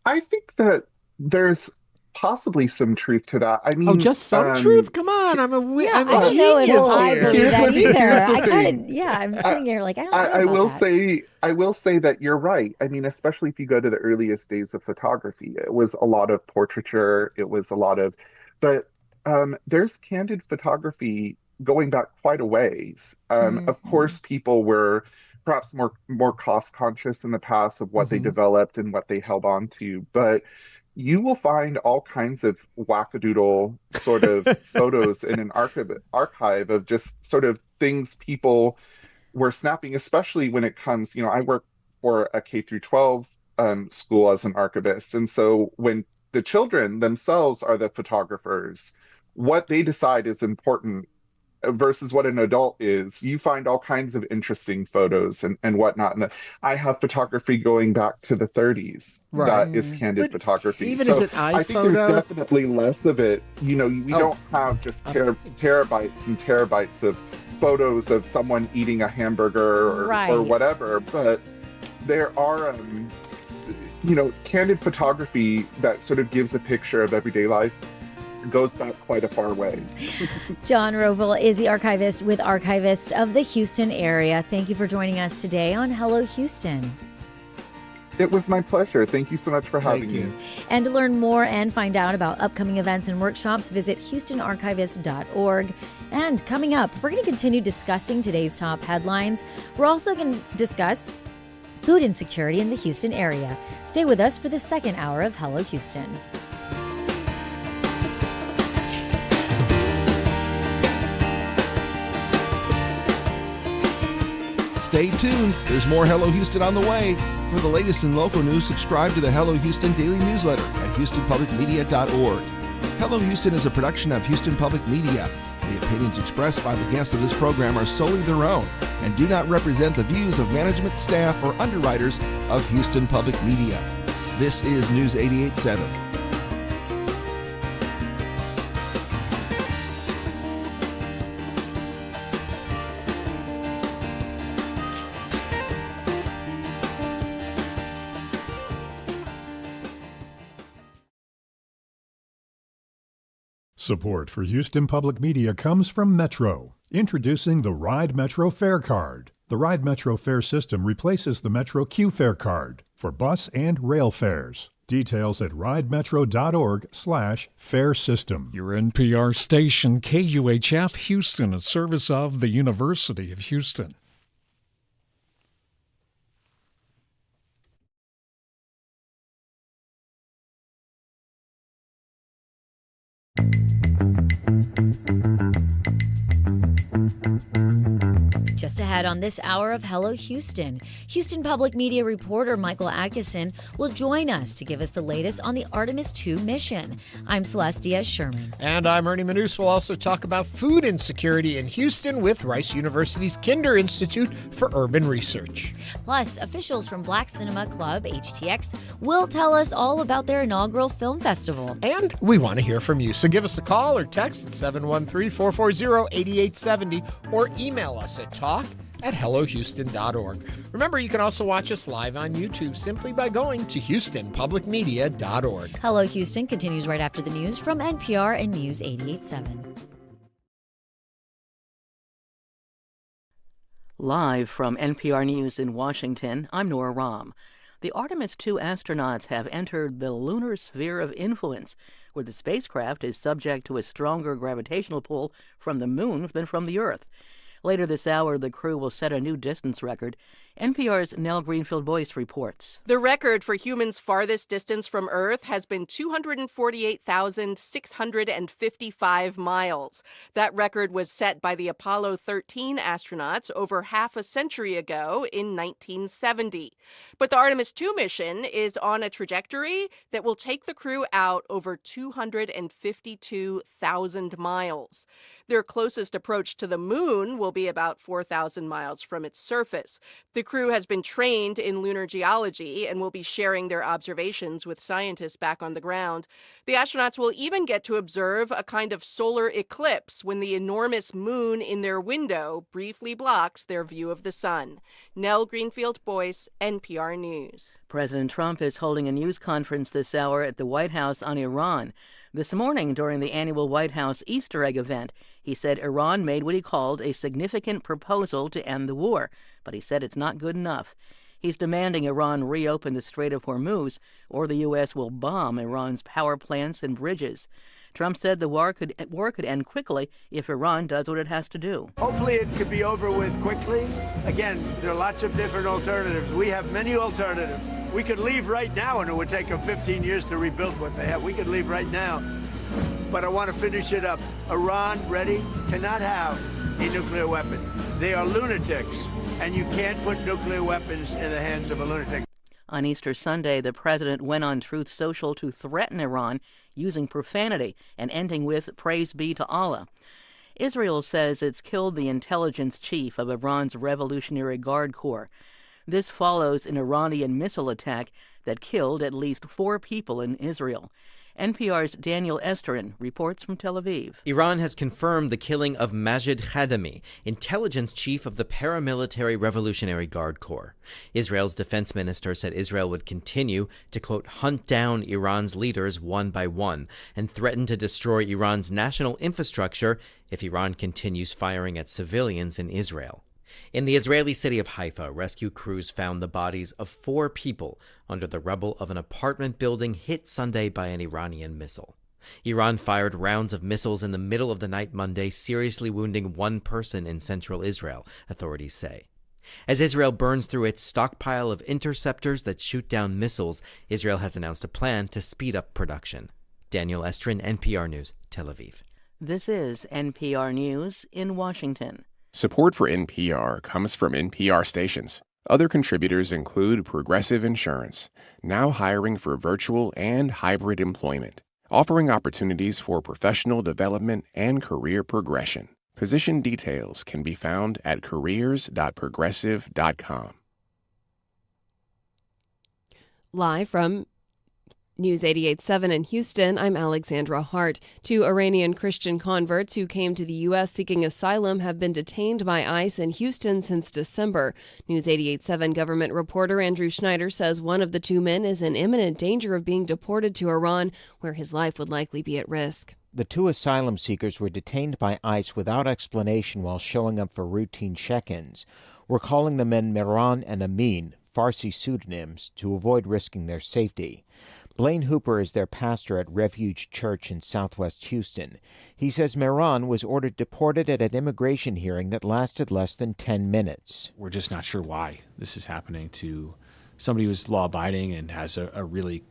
I think that there's possibly some truth to that. I mean, just some truth? Come on, I'm a I don't know if I believe that either. I'm I'm sitting here like I don't know I about will that. I will say that you're right. I mean, especially if you go to the earliest days of photography, it was a lot of portraiture. It was a lot of, but there's candid photography going back quite a ways. Of course, people were perhaps more cost conscious in the past of what they developed and what they held on to, but you will find all kinds of wackadoodle sort of photos in an archive of just sort of things people were snapping, especially when it comes, I work for a K through 12 school as an archivist. And so when the children themselves are the photographers, what they decide is important versus what an adult is, you find all kinds of interesting photos and whatnot. And I have photography going back to the 30s that is candid photography. Even so as an I think iPhoto, there's definitely less of it. We don't have just terabytes and terabytes of photos of someone eating a hamburger or whatever, but there are candid photography that sort of gives a picture of everyday life. Goes back quite a far way. John Rovell is the archivist with Archivists of the Houston area. Thank you for joining us today on Hello Houston. It was my pleasure. Thank you so much for having me. And to learn more and find out about upcoming events and workshops, visit HoustonArchivists.org. And coming up, we're going to continue discussing today's top headlines. We're also going to discuss food insecurity in the Houston area. Stay with us for the second hour of Hello Houston. Stay tuned. There's more Hello Houston on the way. For the latest in local news, subscribe to the Hello Houston daily newsletter at HoustonPublicMedia.org. Hello Houston is a production of Houston Public Media. The opinions expressed by the guests of this program are solely their own and do not represent the views of management, staff, or underwriters of Houston Public Media. This is News 88.7. Support for Houston Public Media comes from Metro, introducing the Ride Metro Fare Card. The Ride Metro Fare system replaces the Metro Q Fare Card for bus and rail fares. Details at ridemetro.org/fare system. Your NPR station, KUHF Houston, a service of the University of Houston. Just Just ahead on this hour of Hello Houston, Houston Public Media reporter Michael Atkinson will join us to give us the latest on the Artemis II mission. I'm Celeste Díaz Schurman. And I'm Ernie Manouse. We'll also talk about food insecurity in Houston with Rice University's Kinder Institute for Urban Research. Plus, officials from Black Cinema Club, HTX, will tell us all about their inaugural film festival. And we want to hear from you, so give us a call or text at 713-440-8870 or email us at talk@hellohouston.org. Remember, you can also watch us live on YouTube simply by going to houstonpublicmedia.org. Hello Houston continues right after the news from NPR and News 88.7. Live from NPR News in Washington, I'm Nora Rahm. The Artemis II astronauts have entered the lunar sphere of influence, where the spacecraft is subject to a stronger gravitational pull from the moon than from the Earth. Later this hour, the crew will set a new distance record. NPR's Nell Greenfield-Boyce reports. The record for humans' farthest distance from Earth has been 248,655 miles. That record was set by the Apollo 13 astronauts over half a century ago in 1970. But the Artemis II mission is on a trajectory that will take the crew out over 252,000 miles. Their closest approach to the moon will be about 4,000 miles from its surface. The crew has been trained in lunar geology and will be sharing their observations with scientists back on the ground. The astronauts will even get to observe a kind of solar eclipse when the enormous moon in their window briefly blocks their view of the sun. Nell Greenfield-Boyce, NPR News. President Trump is holding a news conference this hour at the White House on Iran. This morning, during the annual White House Easter egg event, he said Iran made what he called a significant proposal to end the war, but he said it's not good enough. He's demanding Iran reopen the Strait of Hormuz, or the U.S. will bomb Iran's power plants and bridges. Trump said the war could end quickly if Iran does what it has to do. Hopefully it could be over with quickly. Again, there are lots of different alternatives. We have many alternatives. We could leave right now, and it would take them 15 years to rebuild what they have. We could leave right now. But I want to finish it up. Iran, ready, cannot have a nuclear weapon. They are lunatics, and you can't put nuclear weapons in the hands of a lunatic. On Easter Sunday, the president went on Truth Social to threaten Iran using profanity and ending with "Praise be to Allah." Israel says it's killed the intelligence chief of Iran's Revolutionary Guard Corps. This follows an Iranian missile attack that killed at least 4 people in Israel. NPR's Daniel Estrin reports from Tel Aviv. Iran has confirmed the killing of Majid Khadami, intelligence chief of the paramilitary Revolutionary Guard Corps. Israel's defense minister said Israel would continue to, quote, hunt down Iran's leaders one by one and threaten to destroy Iran's national infrastructure if Iran continues firing at civilians in Israel. In the Israeli city of Haifa, rescue crews found the bodies of 4 people under the rubble of an apartment building hit Sunday by an Iranian missile. Iran fired rounds of missiles in the middle of the night Monday, seriously wounding 1 person in central Israel, authorities say. As Israel burns through its stockpile of interceptors that shoot down missiles, Israel has announced a plan to speed up production. Daniel Estrin, NPR News, Tel Aviv. This is NPR News in Washington. Support for NPR comes from NPR stations. Other contributors include Progressive Insurance, now hiring for virtual and hybrid employment, offering opportunities for professional development and career progression. Position details can be found at careers.progressive.com. Live from News 88.7 in Houston, I'm Alexandra Hart. 2 Iranian Christian converts who came to the U.S. seeking asylum have been detained by ICE in Houston since December. News 88.7 government reporter Andrew Schneider says one of the 2 men is in imminent danger of being deported to Iran, where his life would likely be at risk. The 2 asylum seekers were detained by ICE without explanation while showing up for routine check-ins. We're calling the men Mehran and Amin, Farsi pseudonyms, to avoid risking their safety. Blaine Hooper is their pastor at Refuge Church in southwest Houston. He says Mehran was ordered deported at an immigration hearing that lasted less than 10 minutes. We're just not sure why this is happening to somebody who's law-abiding and has a really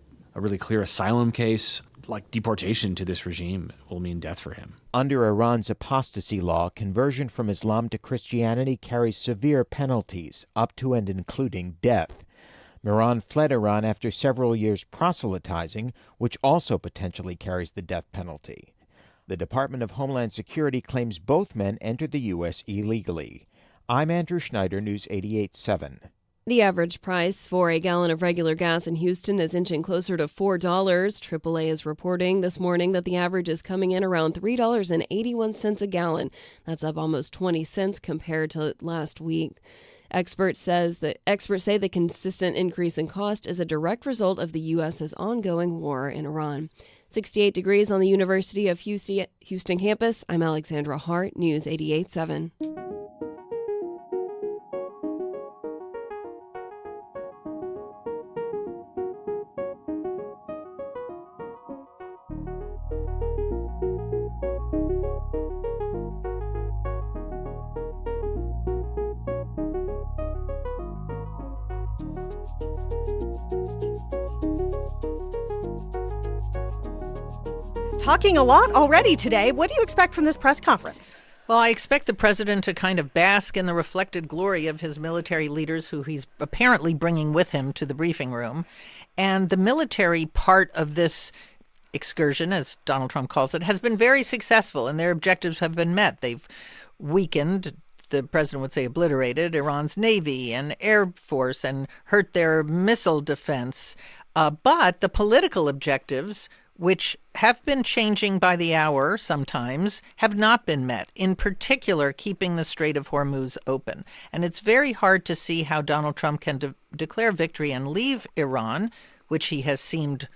clear asylum case. like deportation to this regime will mean death for him. Under Iran's apostasy law, conversion from Islam to Christianity carries severe penalties, up to and including death. Mehran fled Iran after several years proselytizing, which also potentially carries the death penalty. The Department of Homeland Security claims both men entered the U.S. illegally. I'm Andrew Schneider, News 88.7. The average price for a gallon of regular gas in Houston is inching closer to $4. AAA is reporting this morning that the average is coming in around $3.81 a gallon. That's up almost 20 cents compared to last week. Experts say the consistent increase in cost is a direct result of the U.S.'s ongoing war in Iran. 68 degrees on the University of Houston campus. I'm Alexandra Hart, News 88.7. Talking a lot already today. What do you expect from this press conference? Well, I expect the president to kind of bask in the reflected glory of his military leaders who he's apparently bringing with him to the briefing room. And the military part of this excursion, as Donald Trump calls it, has been very successful, and their objectives have been met. They've weakened, the president would say obliterated, Iran's Navy and Air Force and hurt their missile defense. But the political objectives, which have been changing by the hour sometimes, have not been met, in particular keeping the Strait of Hormuz open. And it's very hard to see how Donald Trump can declare victory and leave Iran, which he has seemed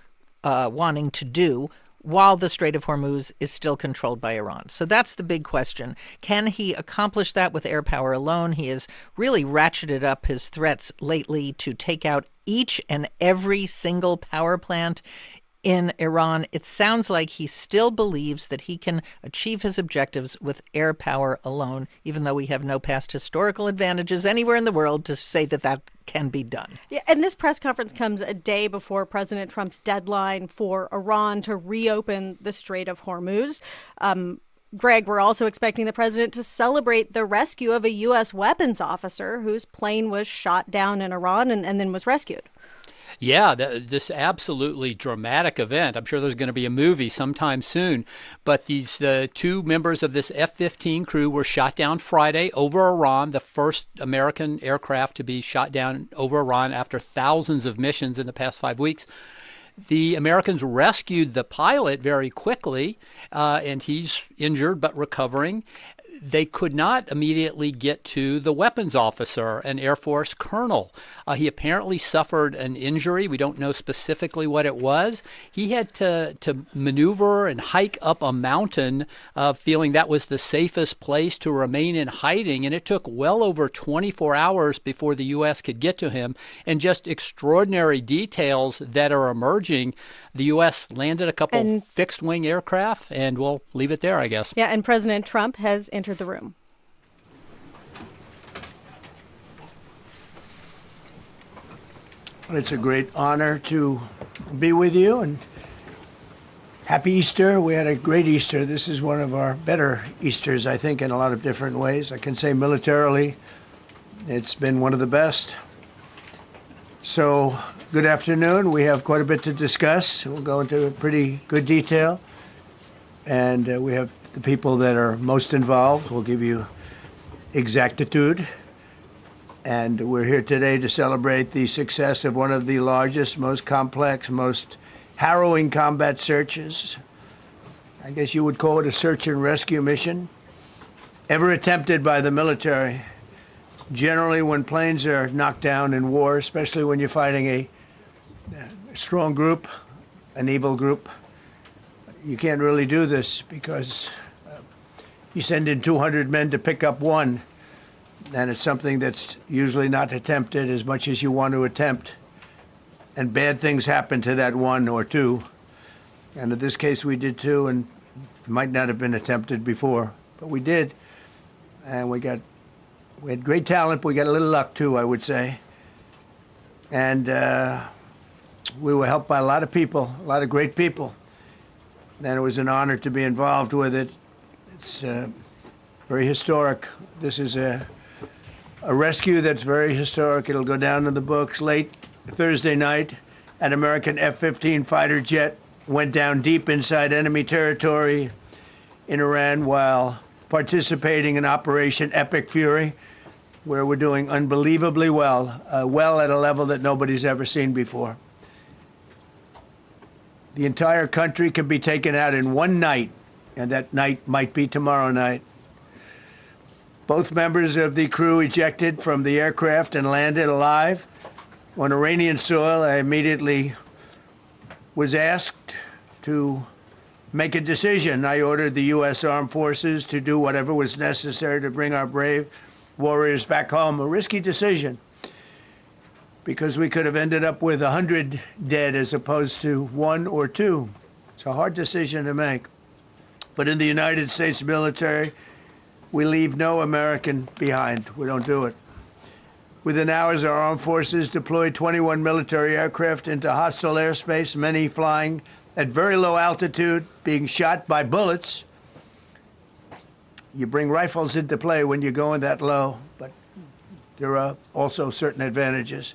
wanting to do, while the Strait of Hormuz is still controlled by Iran. So that's the big question. Can he accomplish that with air power alone? He has really ratcheted up his threats lately to take out each and every single power plant in Iran. It sounds like he still believes that he can achieve his objectives with air power alone, even though we have no past historical advantages anywhere in the world to say that that can be done. Yeah, and this press conference comes a day before President Trump's deadline for Iran to reopen the Strait of Hormuz. Greg, we're also expecting the president to celebrate the rescue of a U.S. weapons officer whose plane was shot down in Iran and then was rescued. Yeah, this absolutely dramatic event. I'm sure there's going to be a movie sometime soon. But these two members of this F-15 crew were shot down Friday over Iran, the first American aircraft to be shot down over Iran after thousands of missions in the past 5 weeks. The Americans rescued the pilot very quickly, and he's injured but recovering. They could not immediately get to the weapons officer, an Air Force colonel. He apparently suffered an injury. We don't know specifically what it was. He had to maneuver and hike up a mountain, feeling that was the safest place to remain in hiding. And it took well over 24 hours before the U.S. could get to him. And just extraordinary details that are emerging. The U.S. landed a couple fixed-wing aircraft, and we'll leave it there, I guess. Yeah, and President Trump has entered the room. Well, it's a great honor to be with you, and happy Easter. We had a great Easter. This is one of our better Easters, I think, in a lot of different ways. I can say militarily, it's been one of the best. So, good afternoon. We have quite a bit to discuss. We'll go into pretty good detail. And we have the people that are most involved. We'll give you exactitude. And we're here today to celebrate the success of one of the largest, most complex, most harrowing combat searches. I guess you would call it a search and rescue mission ever attempted by the military. Generally, when planes are knocked down in war, especially when you're fighting a strong group, an evil group, you can't really do this because you send in 200 men to pick up one, and it's something that's usually not attempted as much as you want to attempt. And bad things happen to that one or two. And in this case, we did two, and it might not have been attempted before, but we did. And we had great talent, but we got a little luck too, I would say. And we were helped by a lot of people, a lot of great people. and it was an honor to be involved with it. It's very historic. This is a rescue that's very historic. It'll go down in the books. Late Thursday night, an American F-15 fighter jet went down deep inside enemy territory in Iran while participating in Operation Epic Fury, where we're doing unbelievably well, well at a level that nobody's ever seen before. The entire country can be taken out in one night, and that night might be tomorrow night. Both members of the crew ejected from the aircraft and landed alive. On Iranian soil, I immediately was asked to make a decision. I ordered the U.S. Armed Forces to do whatever was necessary to bring our brave warriors back home. A risky decision, because we could have ended up with 100 dead as opposed to 1 or 2. It's a hard decision to make. But in the United States military, we leave no American behind. We don't do it. Within hours, our armed forces deployed 21 military aircraft into hostile airspace, many flying at very low altitude, being shot by bullets. You bring rifles into play when you're going that low, but there are also certain advantages.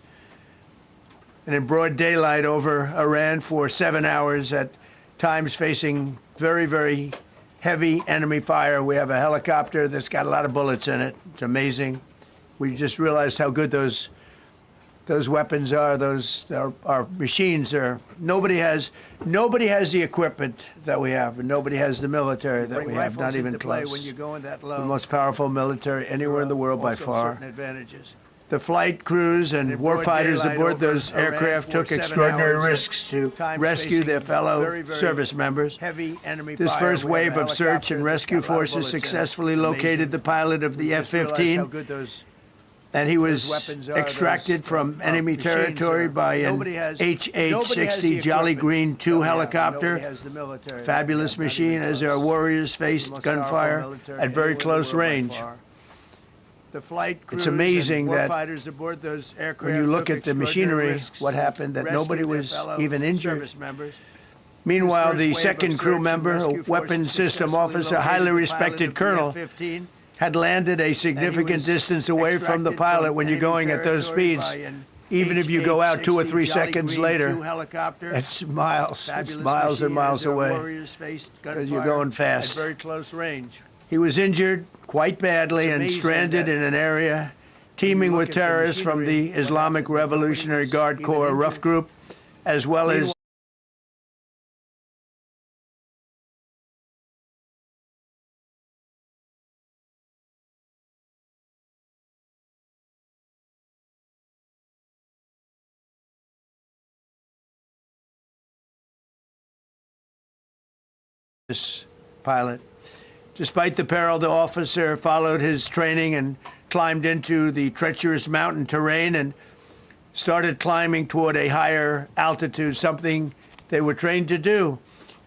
And in broad daylight over Iran for 7 hours, at times facing very, very heavy enemy fire. We have a helicopter that's got a lot of bullets in it. It's amazing. We just realized how good those weapons are. Our machines are. Nobody has the equipment that we have, and nobody has the military that we have. Not even close. When you're going that low. The most powerful military anywhere in the world by far. Advantages. The flight crews and warfighters aboard those aircraft took extraordinary risks to rescue their fellow service members. This first wave of search and rescue forces successfully located the pilot of the F-15, and he was extracted from enemy territory by an HH-60 Jolly Green II helicopter. Fabulous machine as our warriors faced gunfire at very close range. It's amazing that when you look at the machinery, what happened, that nobody was even injured. Meanwhile, the second crew member, a weapons system officer, highly respected colonel, had landed a significant distance away from the pilot. When you're going at those speeds, even if you go out 2 or 3 seconds later, it's miles and miles away because you're going fast. At very close range. He was injured quite badly and stranded in an area teeming with terrorists from the Islamic Revolutionary Guard Corps rough group, as well as this pilot. Despite the peril, the officer followed his training and climbed into the treacherous mountain terrain and started climbing toward a higher altitude, something they were trained to do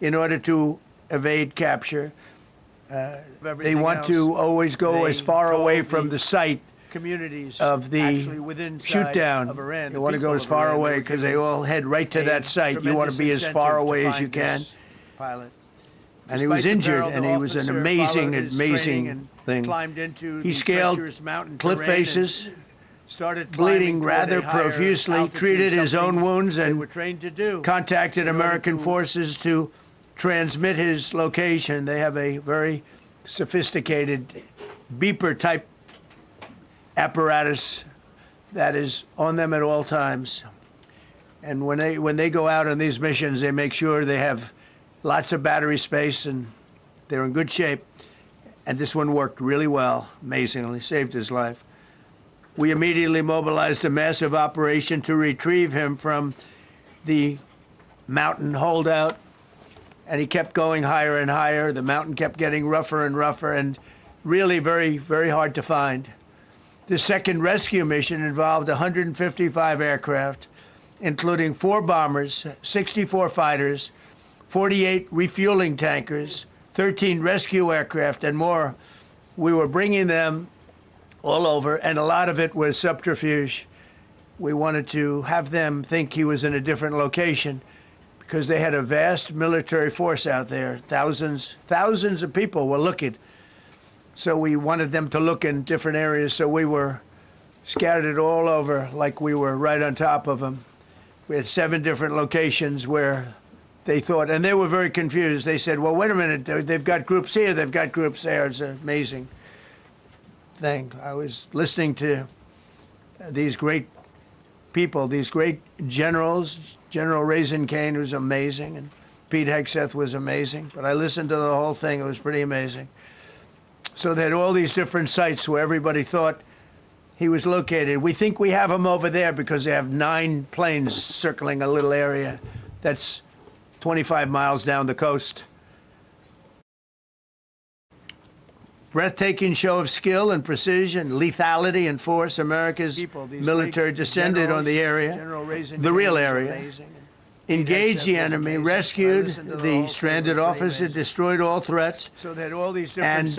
in order to evade capture. They want to always go as far away from the site of the shoot-down. They want to go as far away because they all head right to that site. You want to be as far away as you can. And he was injured, and he was an amazing thing. He scaled cliff faces, bleeding rather profusely, treated his own wounds, and contacted American forces to transmit his location. They have a very sophisticated beeper-type apparatus that is on them at all times. And when they go out on these missions, they make sure they have lots of battery space, and they're in good shape. And this one worked really well, amazingly, saved his life. We immediately mobilized a massive operation to retrieve him from the mountain holdout, and he kept going higher and higher. The mountain kept getting rougher and rougher, and really very, very hard to find. This second rescue mission involved 155 aircraft, including 4 bombers, 64 fighters, 48 refueling tankers, 13 rescue aircraft, and more. We were bringing them all over, and a lot of it was subterfuge. We wanted to have them think he was in a different location because they had a vast military force out there. Thousands of people were looking. So we wanted them to look in different areas, so we were scattered all over like we were right on top of them. We had 7 different locations where they thought, and they were very confused. They said, well, wait a minute, they've got groups here, they've got groups there. It's an amazing thing. I was listening to these great people, these great generals. General Raisin Cain was amazing, and Pete Hegseth was amazing. But I listened to the whole thing. It was pretty amazing. So they had all these different sites where everybody thought he was located. We think we have him over there because they have 9 planes circling a little area that's 25 miles down the coast. Breathtaking show of skill and precision, lethality and force. America's military descended on the area, the real area, engaged the enemy, rescued the stranded officer, destroyed all threats, and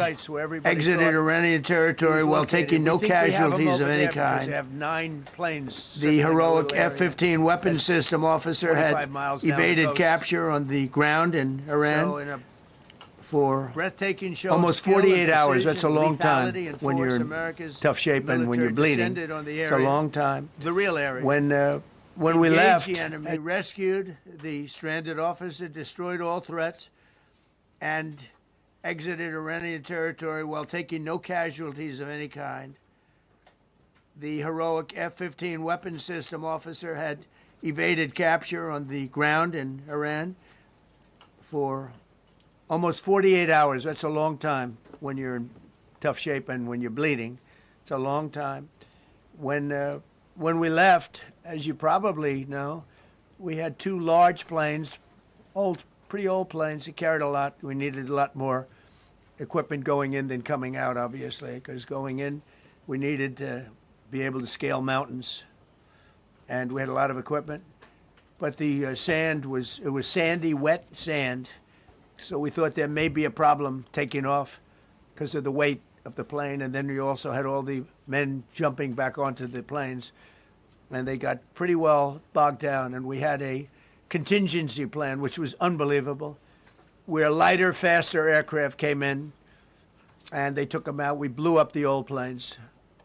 exited Iranian territory while taking no casualties of any kind. The heroic F-15 weapons system officer had evaded capture on the ground in Iran for almost 48 hours. That's a long time when you're in tough shape and when you're bleeding. It's a long time. The real area. When we left, the enemy rescued the stranded officer, destroyed all threats, and exited Iranian territory while taking no casualties of any kind. The heroic F-15 weapons system officer had evaded capture on the ground in Iran for almost 48 hours. That's a long time when you're in tough shape and when you're bleeding. It's a long time. When we left, as you probably know, we had 2 large planes, pretty old planes that carried a lot. We needed a lot more equipment going in than coming out, obviously, because going in, we needed to be able to scale mountains, and we had a lot of equipment. But the sand was sandy, wet sand. So we thought there may be a problem taking off because of the weight of the plane. And then we also had all the men jumping back onto the planes. And they got pretty well bogged down. And we had a contingency plan, which was unbelievable, where lighter, faster aircraft came in and they took them out. We blew up the old planes.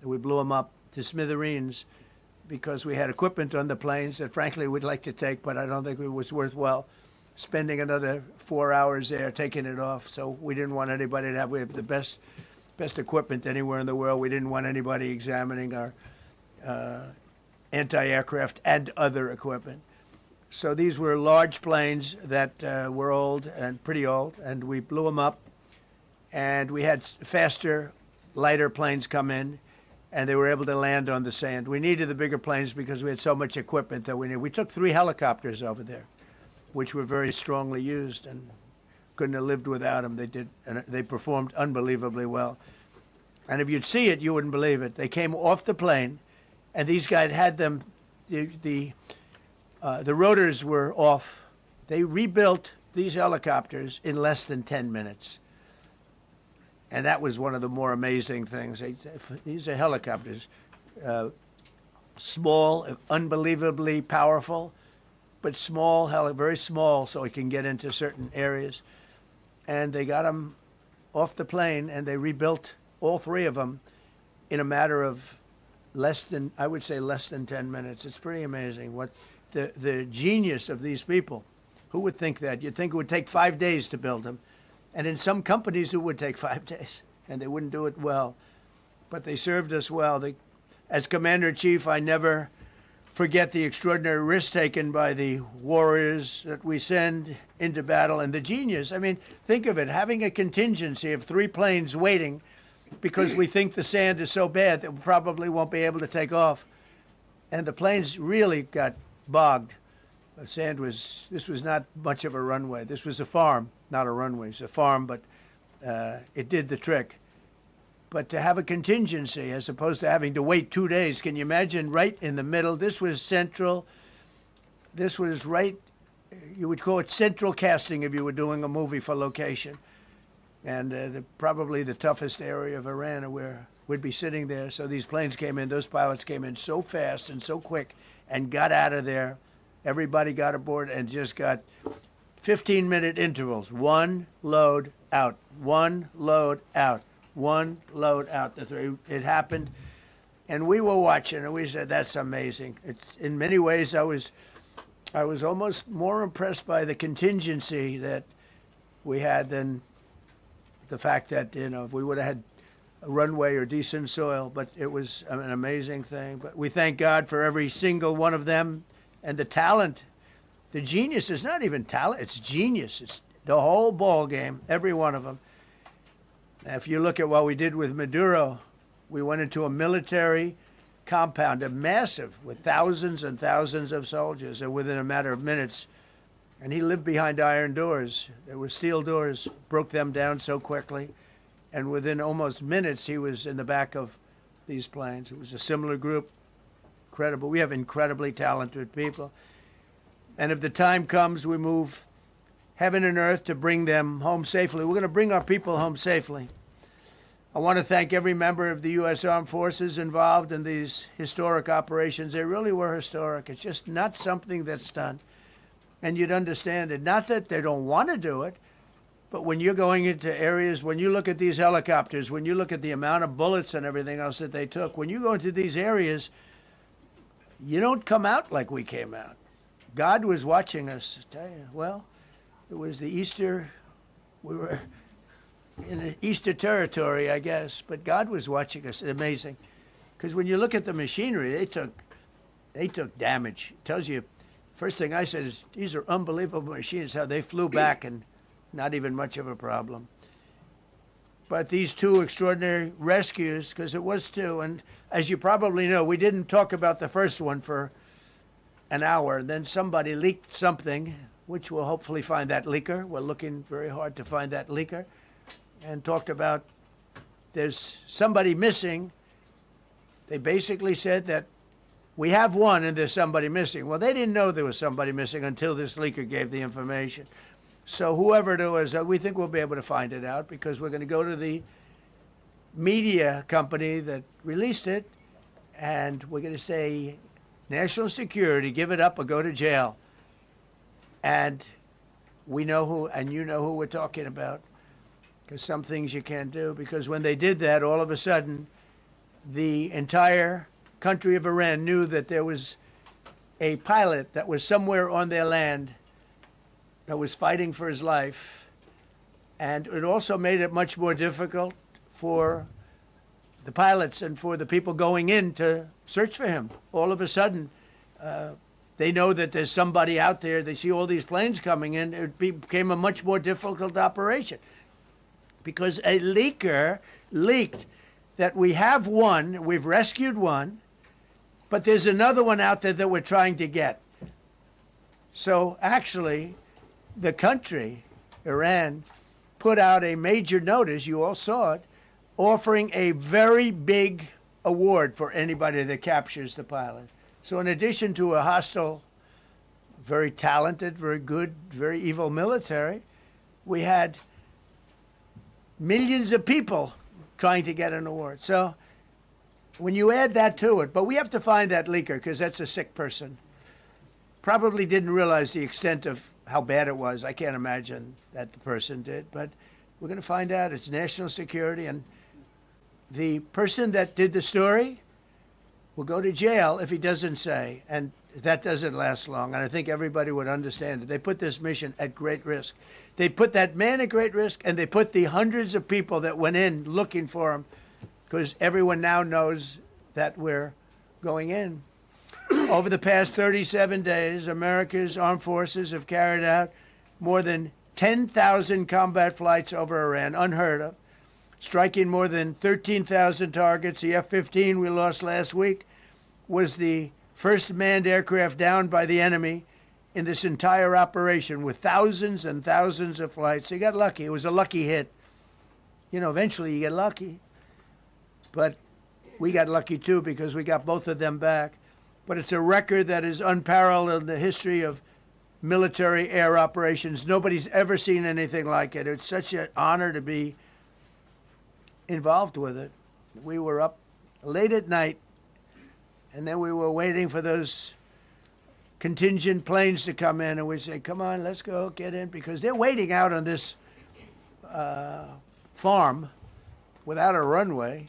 We blew them up to smithereens because we had equipment on the planes that, frankly, we'd like to take, but I don't think it was worthwhile spending another 4 hours there taking it off. So we didn't want anybody to have, we have the best equipment anywhere in the world. We didn't want anybody examining our anti-aircraft and other equipment. So these were large planes that were old and pretty old, and we blew them up. And we had faster, lighter planes come in, and they were able to land on the sand. We needed the bigger planes because we had so much equipment that we needed. We took 3 helicopters over there, which were very strongly used and couldn't have lived without them. They did, and they performed unbelievably well. And if you'd see it, you wouldn't believe it. They came off the plane, and these guys had them. The rotors were off. They rebuilt these helicopters in less than 10 minutes. And that was one of the more amazing things. These are helicopters, small, unbelievably powerful, but small, very small, so it can get into certain areas. And they got them off the plane, and they rebuilt all 3 of them in a matter of less than 10 minutes. It's pretty amazing what the genius of these people. Who would think that? You'd think it would take 5 days to build them. And in some companies, it would take 5 days, and they wouldn't do it well. But they served us well. As Commander-in-Chief, I never forget the extraordinary risk taken by the warriors that we send into battle and the genius. I mean, think of it, having a contingency of 3 planes waiting because we think the sand is so bad that we probably won't be able to take off. And the planes really got bogged. The sand this was not much of a runway. This was a farm, not a runway. It's a farm, but it did the trick. But to have a contingency as opposed to having to wait 2 days, can you imagine right in the middle? This was central. This was right, you would call it central casting if you were doing a movie for location. And probably the toughest area of Iran where we'd be sitting there. So these planes came in, those pilots came in so fast and so quick and got out of there Everybody got aboard and just got 15-minute intervals. One load out, one load out, one load out. It happened, and we were watching, and we said, "That's amazing." It's in many ways, I was almost more impressed by the contingency that we had than the fact that if we would have had a runway or decent soil. But it was an amazing thing. But we thank God for every single one of them. And the talent, the genius is not even talent, it's genius. It's the whole ball game, every one of them. If you look at what we did with Maduro, we went into a military compound, a massive, with thousands and thousands of soldiers, and within a matter of minutes, and he lived behind iron doors. There were steel doors, broke them down so quickly, and within almost minutes, he was in the back of these planes. It was a similar group. Incredible. We have incredibly talented people. And if the time comes, we move heaven and earth to bring them home safely. We're going to bring our people home safely. I want to thank every member of the U.S. Armed Forces involved in these historic operations. They really were historic. It's just not something that's done. And you'd understand it. Not that they don't want to do it, but when you're going into areas, when you look at these helicopters, when you look at the amount of bullets and everything else that they took, when you go into these areas, you don't come out like we came out. God was watching us. I tell you, well, it was the Easter, we were in Easter territory, I guess, but God was watching us. Amazing. Because when you look at the machinery, they took damage. It tells you, first thing I said is, these are unbelievable machines, how they flew back and not even much of a problem. But these two extraordinary rescues, because it was two, and as you probably know, we didn't talk about the first one for an hour. Then somebody leaked something, which we'll hopefully find that leaker. We're looking very hard to find that leaker. And talked about there's somebody missing. They basically said that we have one and there's somebody missing. Well, they didn't know there was somebody missing until this leaker gave the information. So whoever it was, we think we'll be able to find it out because we're going to go to the media company that released it, and we're going to say, national security, give it up or go to jail. And we know who, and you know who we're talking about, because some things you can't do. Because when they did that, all of a sudden, the entire country of Iran knew that there was a pilot that was somewhere on their land that was fighting for his life. And it also made it much more difficult for the pilots and for the people going in to search for him. All of a sudden, they know that there's somebody out there. They see all these planes coming in. It became a much more difficult operation because a leaker leaked that we have one, we've rescued one, but there's another one out there that we're trying to get. So actually, the country, Iran, put out a major notice, you all saw it, offering a very big award for anybody that captures the pilot. So in addition to a hostile, very talented, very good, very evil military, we had millions of people trying to get an award. So when you add that to it, but we have to find that leaker because that's a sick person. Probably didn't realize the extent of how bad it was. I can't imagine that the person did, but we're going to find out. It's national security, and the person that did the story will go to jail if he doesn't say, and that doesn't last long, and I think everybody would understand it. They put this mission at great risk. They put that man at great risk, and they put the hundreds of people that went in looking for him, because everyone now knows that we're going in. Over the past 37 days, America's armed forces have carried out more than 10,000 combat flights over Iran, unheard of, striking more than 13,000 targets. The F-15 we lost last week was the first manned aircraft downed by the enemy in this entire operation with thousands and thousands of flights. They got lucky. It was a lucky hit. You know, eventually you get lucky. But we got lucky too because we got both of them back. But it's a record that is unparalleled in the history of military air operations. Nobody's ever seen anything like it. It's such an honor to be involved with it. We were up late at night, and then we were waiting for those contingent planes to come in, and we say, come on, let's go, get in, because they're waiting out on this farm without a runway,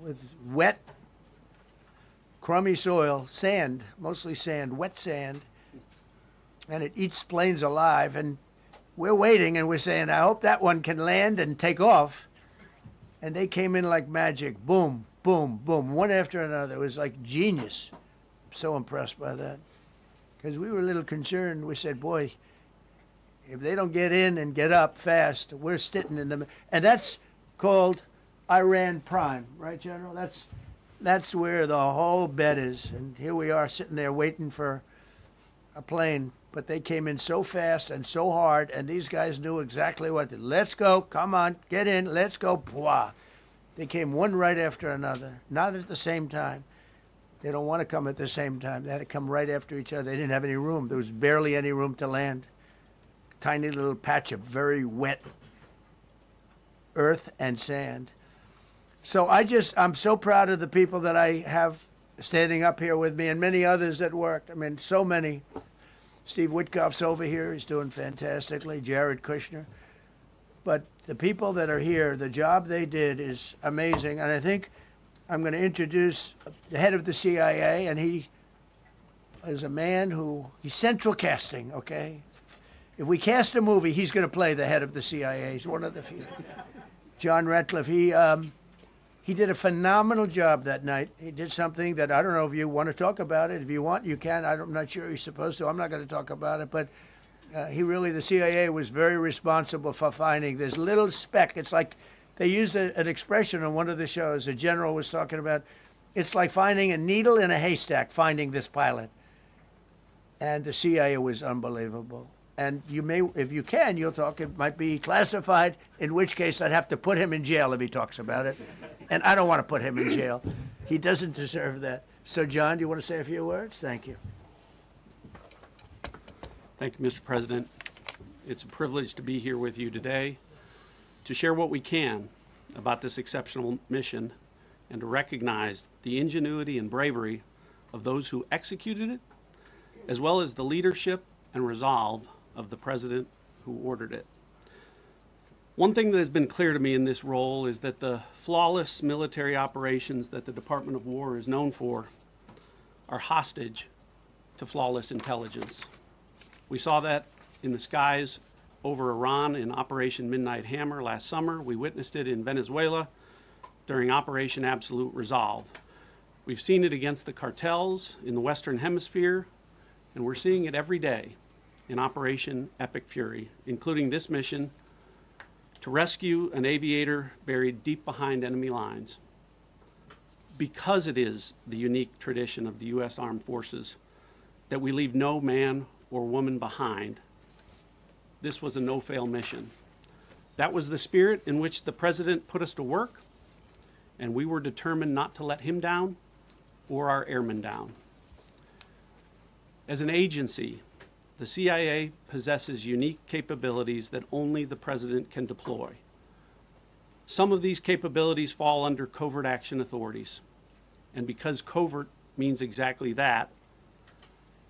with wet, crummy soil, sand, mostly sand, wet sand, and it eats planes alive, and we're waiting, and we're saying, I hope that one can land and take off. And they came in like magic, boom, boom, boom, one after another. It was like genius. I'm so impressed by that. Because we were a little concerned. We said, boy, if they don't get in and get up fast, we're sitting in them. And that's called Iran Prime, right, General? That's where the whole bet is. And here we are sitting there waiting for a plane. But they came in so fast and so hard, and these guys knew exactly what to do. Let's go, come on, get in, let's go, Pwah. They came one right after another, not at the same time. They don't want to come at the same time. They had to come right after each other. They didn't have any room. There was barely any room to land. Tiny little patch of very wet earth and sand. So I'm so proud of the people that I have standing up here with me, and many others that worked. I mean, so many. Steve Witkoff's over here. He's doing fantastically. Jared Kushner. But the people that are here, the job they did is amazing. And I think I'm going to introduce the head of the CIA, and he is a man he's central casting, okay? If we cast a movie, he's going to play the head of the CIA. He's one of the few. John Ratcliffe, he did a phenomenal job that night. He did something that I don't know if you want to talk about it. If you want, you can. I'm not sure he's supposed to. I'm not going to talk about it. But the CIA was very responsible for finding this little speck. It's like they used an expression on one of the shows. A general was talking about, it's like finding a needle in a haystack, finding this pilot. And the CIA was unbelievable. And you may, if you can, you'll talk. It might be classified, in which case I'd have to put him in jail if he talks about it. And I don't want to put him in jail. He doesn't deserve that. So, John, do you want to say a few words? Thank you. Thank you, Mr. President. It's a privilege to be here with you today to share what we can about this exceptional mission and to recognize the ingenuity and bravery of those who executed it, as well as the leadership and resolve of the President who ordered it. One thing that has been clear to me in this role is that the flawless military operations that the Department of War is known for are hostage to flawless intelligence. We saw that in the skies over Iran in Operation Midnight Hammer last summer. We witnessed it in Venezuela during Operation Absolute Resolve. We've seen it against the cartels in the Western Hemisphere, and we're seeing it every day in Operation Epic Fury, including this mission to rescue an aviator buried deep behind enemy lines. Because it is the unique tradition of the U.S. Armed Forces that we leave no man or woman behind, this was a no-fail mission. That was the spirit in which the President put us to work, and we were determined not to let him down or our airmen down. As an agency, the CIA possesses unique capabilities that only the President can deploy. Some of these capabilities fall under covert action authorities. And because covert means exactly that,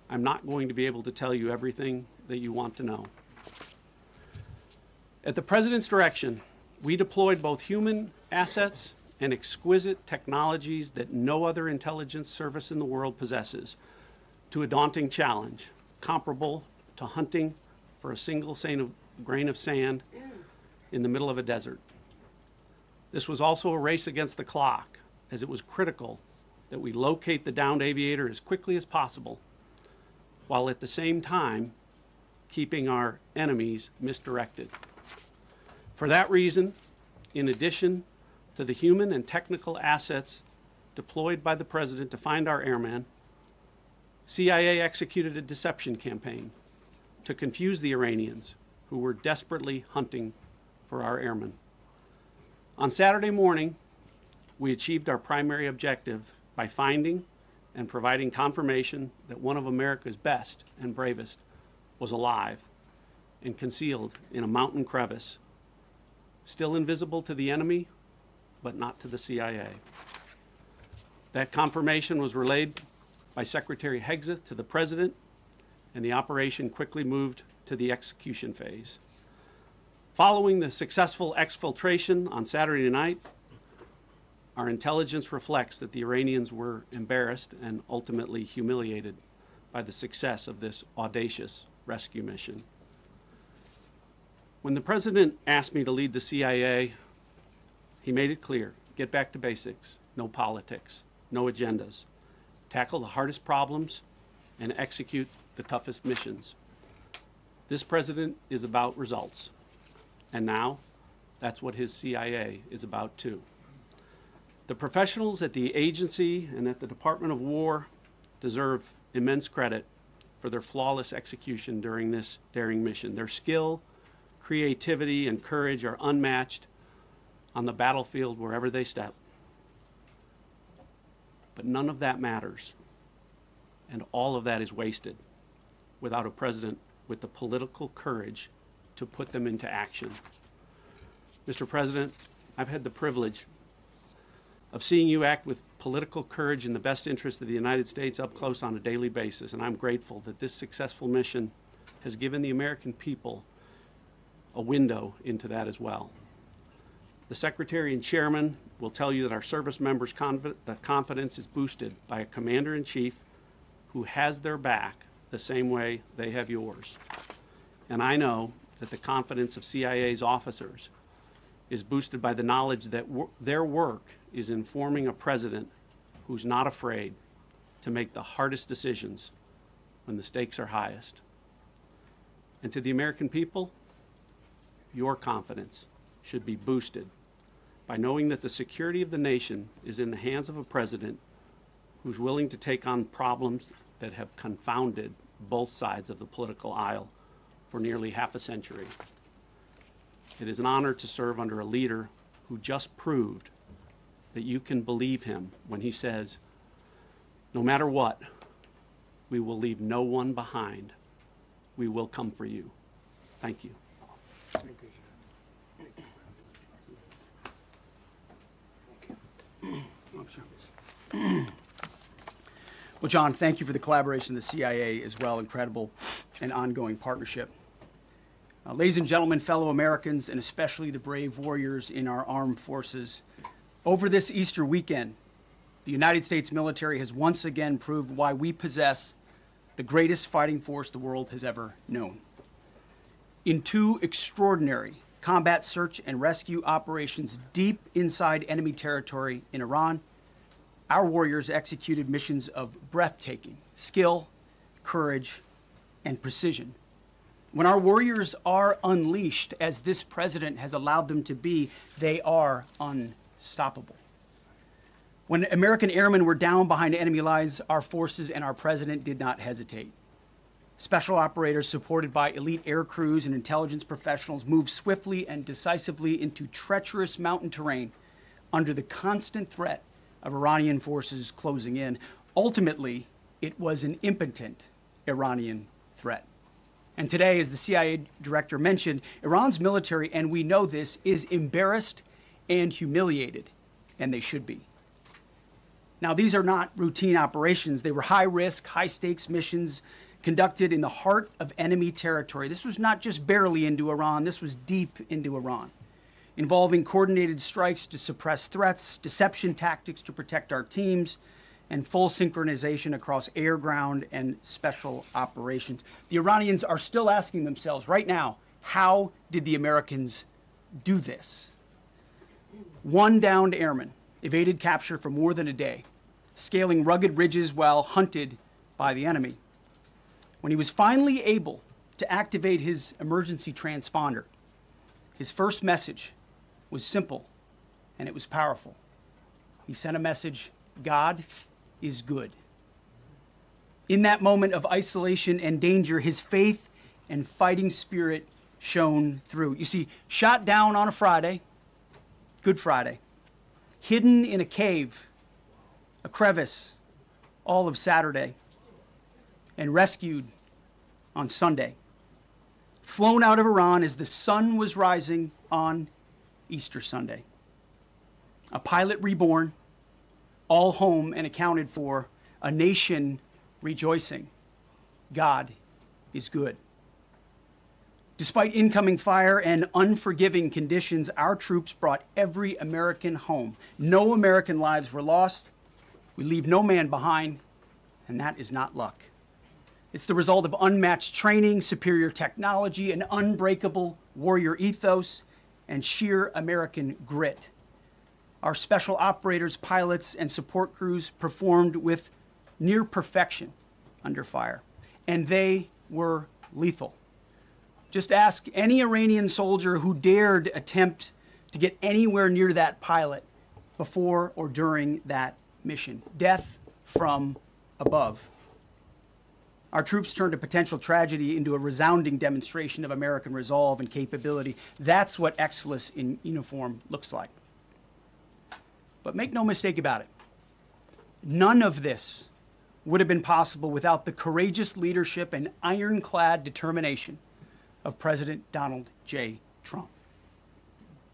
I'm not going to be able to tell you everything that you want to know. At the President's direction, we deployed both human assets and exquisite technologies that no other intelligence service in the world possesses to a daunting challenge comparable to hunting for a single grain of sand in the middle of a desert. This was also a race against the clock, as it was critical that we locate the downed aviator as quickly as possible, while at the same time keeping our enemies misdirected. For that reason, in addition to the human and technical assets deployed by the President to find our airmen, CIA executed a deception campaign to confuse the Iranians who were desperately hunting for our airmen. On Saturday morning, we achieved our primary objective by finding and providing confirmation that one of America's best and bravest was alive and concealed in a mountain crevice, still invisible to the enemy, but not to the CIA. That confirmation was relayed by Secretary Hegseth to the President, and the operation quickly moved to the execution phase. Following the successful exfiltration on Saturday night, our intelligence reflects that the Iranians were embarrassed and ultimately humiliated by the success of this audacious rescue mission. When the president asked me to lead the CIA, he made it clear: get back to basics, no politics, no agendas, tackle the hardest problems, and execute the toughest missions. This president is about results, and now that's what his CIA is about too. The professionals at the agency and at the Department of War deserve immense credit for their flawless execution during this daring mission. Their skill, creativity, and courage are unmatched on the battlefield wherever they step. But none of that matters, and all of that is wasted without a president with the political courage to put them into action. Mr. President, I've had the privilege of seeing you act with political courage in the best interest of the United States up close on a daily basis, and I'm grateful that this successful mission has given the American people a window into that as well. The Secretary and Chairman will tell you that our service members' confidence is boosted by a Commander-in-Chief who has their back the same way they have yours. And I know that the confidence of CIA's officers is boosted by the knowledge that their work is informing a president who's not afraid to make the hardest decisions when the stakes are highest. And to the American people, your confidence should be boosted by knowing that the security of the nation is in the hands of a president who's willing to take on problems that have confounded both sides of the political aisle for nearly half a century. It is an honor to serve under a leader who just proved that you can believe him when he says, no matter what, we will leave no one behind. We will come for you. Thank you. Well, John, thank you for the collaboration of the CIA as well. Incredible and ongoing partnership. Ladies and gentlemen, fellow Americans, and especially the brave warriors in our armed forces, over this Easter weekend, the United States military has once again proved why we possess the greatest fighting force the world has ever known. In two extraordinary combat search and rescue operations deep inside enemy territory in Iran, our warriors executed missions of breathtaking skill, courage, and precision. When our warriors are unleashed, as this president has allowed them to be, they are unstoppable. When American airmen were down behind enemy lines, our forces and our president did not hesitate. Special operators supported by elite air crews and intelligence professionals moved swiftly and decisively into treacherous mountain terrain under the constant threat of Iranian forces closing in. Ultimately, it was an impotent Iranian threat. And today, as the CIA director mentioned, Iran's military, and we know this, is embarrassed and humiliated, and they should be. Now, these are not routine operations. They were high-risk, high-stakes missions conducted in the heart of enemy territory. This was not just barely into Iran, this was deep into Iran, involving coordinated strikes to suppress threats, deception tactics to protect our teams, and full synchronization across air, ground, and special operations. The Iranians are still asking themselves right now, how did the Americans do this? One downed airman evaded capture for more than a day, scaling rugged ridges while hunted by the enemy. When he was finally able to activate his emergency transponder, his first message was simple, and it was powerful. He sent a message: God is good. In that moment of isolation and danger, his faith and fighting spirit shone through. You see, shot down on a Friday, Good Friday, hidden in a cave, a crevice, all of Saturday, and rescued on Sunday. Flown out of Iran as the sun was rising on Easter Sunday. A pilot reborn, all home and accounted for, a nation rejoicing. God is good. Despite incoming fire and unforgiving conditions, our troops brought every American home. No American lives were lost. We leave no man behind, and that is not luck. It's the result of unmatched training, superior technology, an unbreakable warrior ethos, and sheer American grit. Our special operators, pilots, and support crews performed with near perfection under fire, and they were lethal. Just ask any Iranian soldier who dared attempt to get anywhere near that pilot before or during that mission. Death from above. Our troops turned a potential tragedy into a resounding demonstration of American resolve and capability. That's what excellence in uniform looks like. But make no mistake about it. None of this would have been possible without the courageous leadership and ironclad determination of President Donald J. Trump.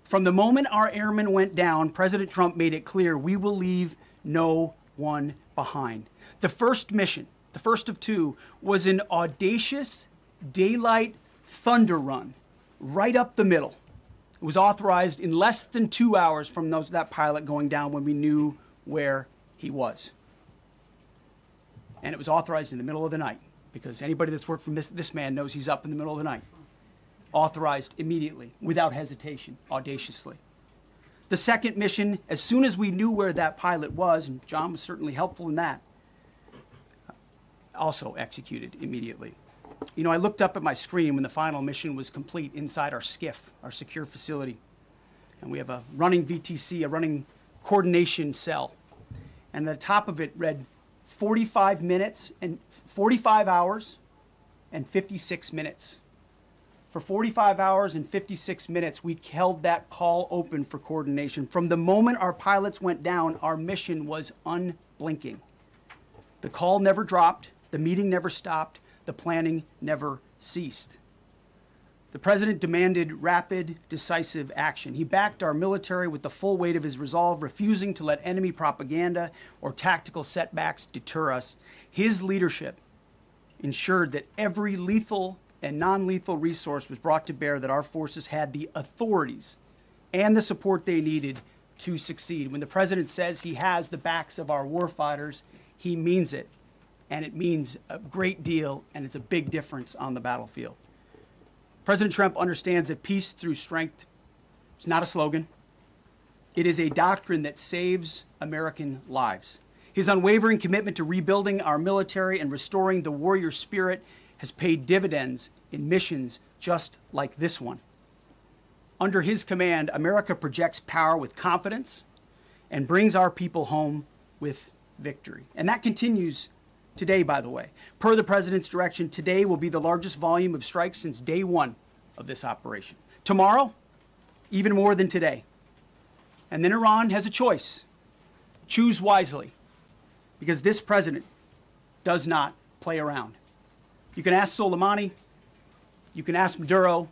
From the moment our airmen went down, President Trump made it clear we will leave no one behind. The first mission, the first of two, was an audacious daylight thunder run right up the middle. It was authorized in less than 2 hours from that pilot going down when we knew where he was. And it was authorized in the middle of the night, because anybody that's worked for this man knows he's up in the middle of the night. Authorized immediately, without hesitation, audaciously. The second mission, as soon as we knew where that pilot was, and John was certainly helpful in that, also executed immediately. You know, I looked up at my screen when the final mission was complete inside our SCIF, our secure facility. And we have a running VTC, a running coordination cell. And the top of it read 45 hours and 56 minutes. For 45 hours and 56 minutes, we held that call open for coordination. From the moment our pilots went down, our mission was unblinking. The call never dropped, the meeting never stopped, the planning never ceased. The president demanded rapid, decisive action. He backed our military with the full weight of his resolve, refusing to let enemy propaganda or tactical setbacks deter us. His leadership ensured that every lethal and non-lethal resource was brought to bear, that our forces had the authorities and the support they needed to succeed. When the president says he has the backs of our warfighters, he means it. And it means a great deal, and it's a big difference on the battlefield. President Trump understands that peace through strength is not a slogan. It is a doctrine that saves American lives. His unwavering commitment to rebuilding our military and restoring the warrior spirit has paid dividends in missions just like this one. Under his command, America projects power with confidence and brings our people home with victory. And that continues today, by the way. Per the president's direction, today will be the largest volume of strikes since day one of this operation. Tomorrow, even more than today. And then Iran has a choice. Choose wisely, because this president does not play around. You can ask Soleimani, you can ask Maduro,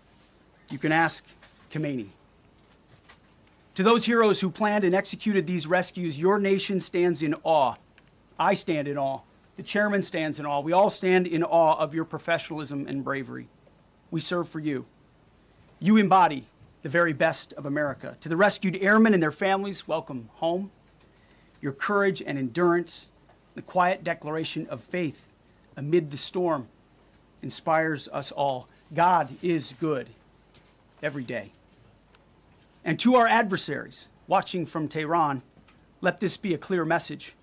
you can ask Khomeini. To those heroes who planned and executed these rescues, your nation stands in awe. I stand in awe. The chairman stands in awe. We all stand in awe of your professionalism and bravery. We serve for you. You embody the very best of America. To the rescued airmen and their families, welcome home. Your courage and endurance, the quiet declaration of faith amid the storm, inspires us all. God is good every day. And to our adversaries watching from Tehran, let this be a clear message.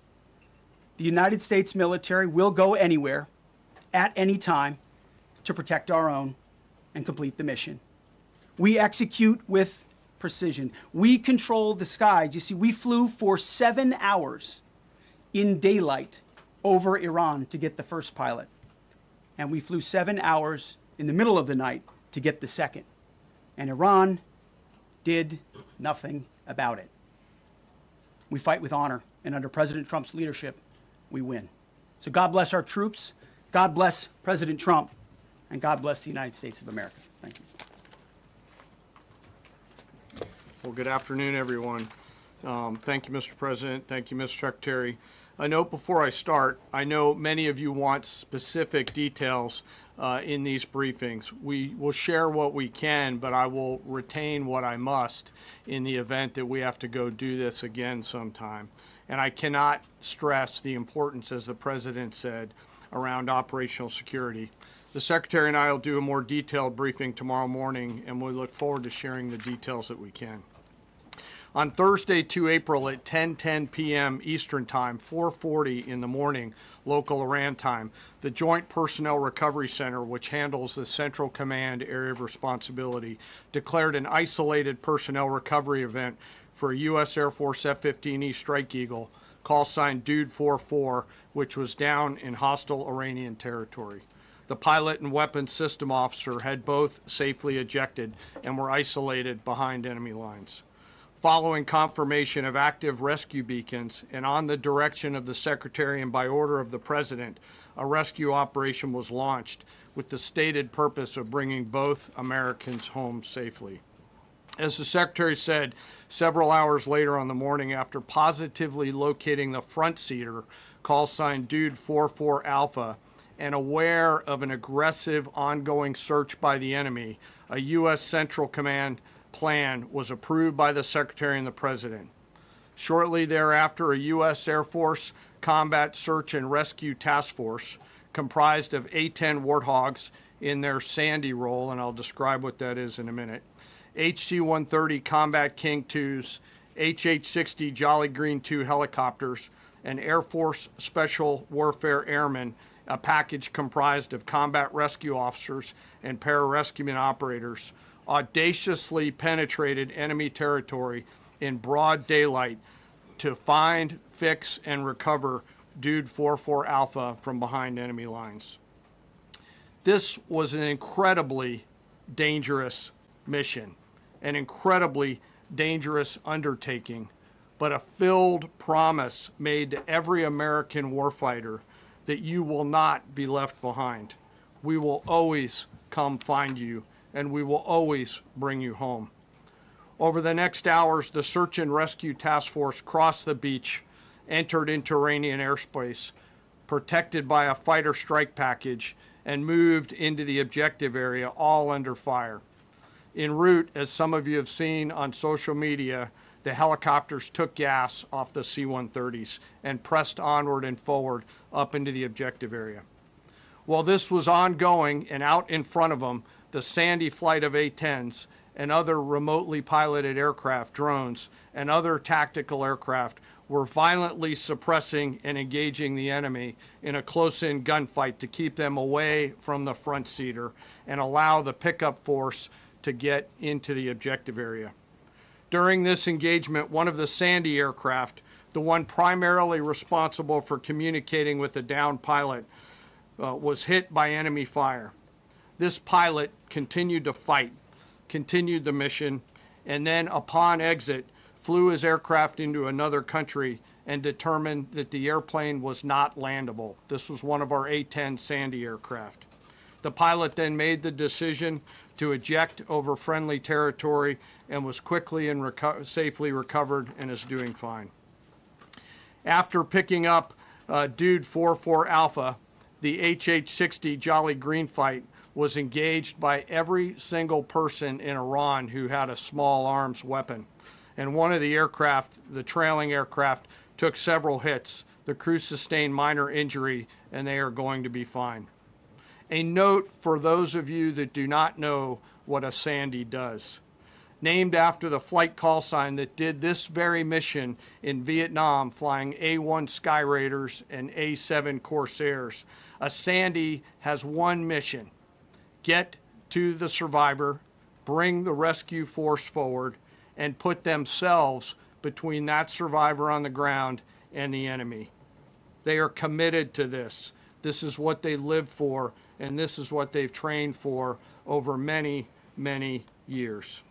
The United States military will go anywhere, at any time, to protect our own and complete the mission. We execute with precision. We control the skies. You see, we flew for 7 hours in daylight over Iran to get the first pilot. And we flew 7 hours in the middle of the night to get the second. And Iran did nothing about it. We fight with honor, and under President Trump's leadership, we win. So God bless our troops, God bless President Trump, and God bless the United States of America. Thank you. Well, good afternoon, everyone. Thank you, Mr. President. Thank you, Mr. Secretary. A note before I start, I know many of you want specific details in these briefings. We will share what we can, but I will retain what I must in the event that we have to go do this again sometime. And I cannot stress the importance, as the President said, around operational security. The Secretary and I will do a more detailed briefing tomorrow morning, and we look forward to sharing the details that we can. On Thursday, 2 April at 10:10 p.m. Eastern Time, 4:40 in the morning, local Iran time, the Joint Personnel Recovery Center, which handles the Central Command area of responsibility, declared an isolated personnel recovery event for a U.S. Air Force F-15E Strike Eagle, call sign Dude 44, which was down in hostile Iranian territory. The pilot and weapons system officer had both safely ejected and were isolated behind enemy lines. Following confirmation of active rescue beacons and on the direction of the Secretary and by order of the President, a rescue operation was launched with the stated purpose of bringing both Americans home safely. As the Secretary said, several hours later on the morning, after positively locating the front seater, call sign Dude 44 Alpha, and aware of an aggressive ongoing search by the enemy, a U.S. Central Command plan was approved by the Secretary and the President. Shortly thereafter, a U.S. Air Force Combat Search and Rescue Task Force, comprised of A-10 Warthogs in their Sandy role, and I'll describe what that is in a minute, HC-130 Combat King IIs, HH-60 Jolly Green II helicopters, and Air Force Special Warfare Airmen, a package comprised of combat rescue officers and pararescueman operators, audaciously penetrated enemy territory in broad daylight to find, fix, and recover Dude 44 Alpha from behind enemy lines. This was an incredibly dangerous mission, an incredibly dangerous undertaking, but a filled promise made to every American warfighter that you will not be left behind. We will always come find you, and we will always bring you home. Over the next hours, the Search and Rescue Task Force crossed the beach, entered into Iranian airspace, protected by a fighter strike package, and moved into the objective area, all under fire. En route, as some of you have seen on social media, the helicopters took gas off the C-130s and pressed onward and forward up into the objective area. While this was ongoing and out in front of them, the Sandy flight of A-10s and other remotely piloted aircraft, drones, and other tactical aircraft were violently suppressing and engaging the enemy in a close-in gunfight to keep them away from the front seater and allow the pickup force to get into the objective area. During this engagement, one of the Sandy aircraft, the one primarily responsible for communicating with the downed pilot, was hit by enemy fire. This pilot continued to fight, continued the mission, and then upon exit, flew his aircraft into another country and determined that the airplane was not landable. This was one of our A-10 Sandy aircraft. The pilot then made the decision to eject over friendly territory and was quickly and safely recovered and is doing fine. After picking up Dude 44 Alpha, the HH-60 Jolly Green fight was engaged by every single person in Iran who had a small arms weapon. And one of the aircraft, the trailing aircraft, took several hits. The crew sustained minor injury, and they are going to be fine. A note for those of you that do not know what a Sandy does. Named after the flight call sign that did this very mission in Vietnam, flying A-1 Sky Raiders and A-7 Corsairs, a Sandy has one mission: get to the survivor, bring the rescue force forward, and put themselves between that survivor on the ground and the enemy. They are committed to this. This is what they live for, and this is what they've trained for over many, many years.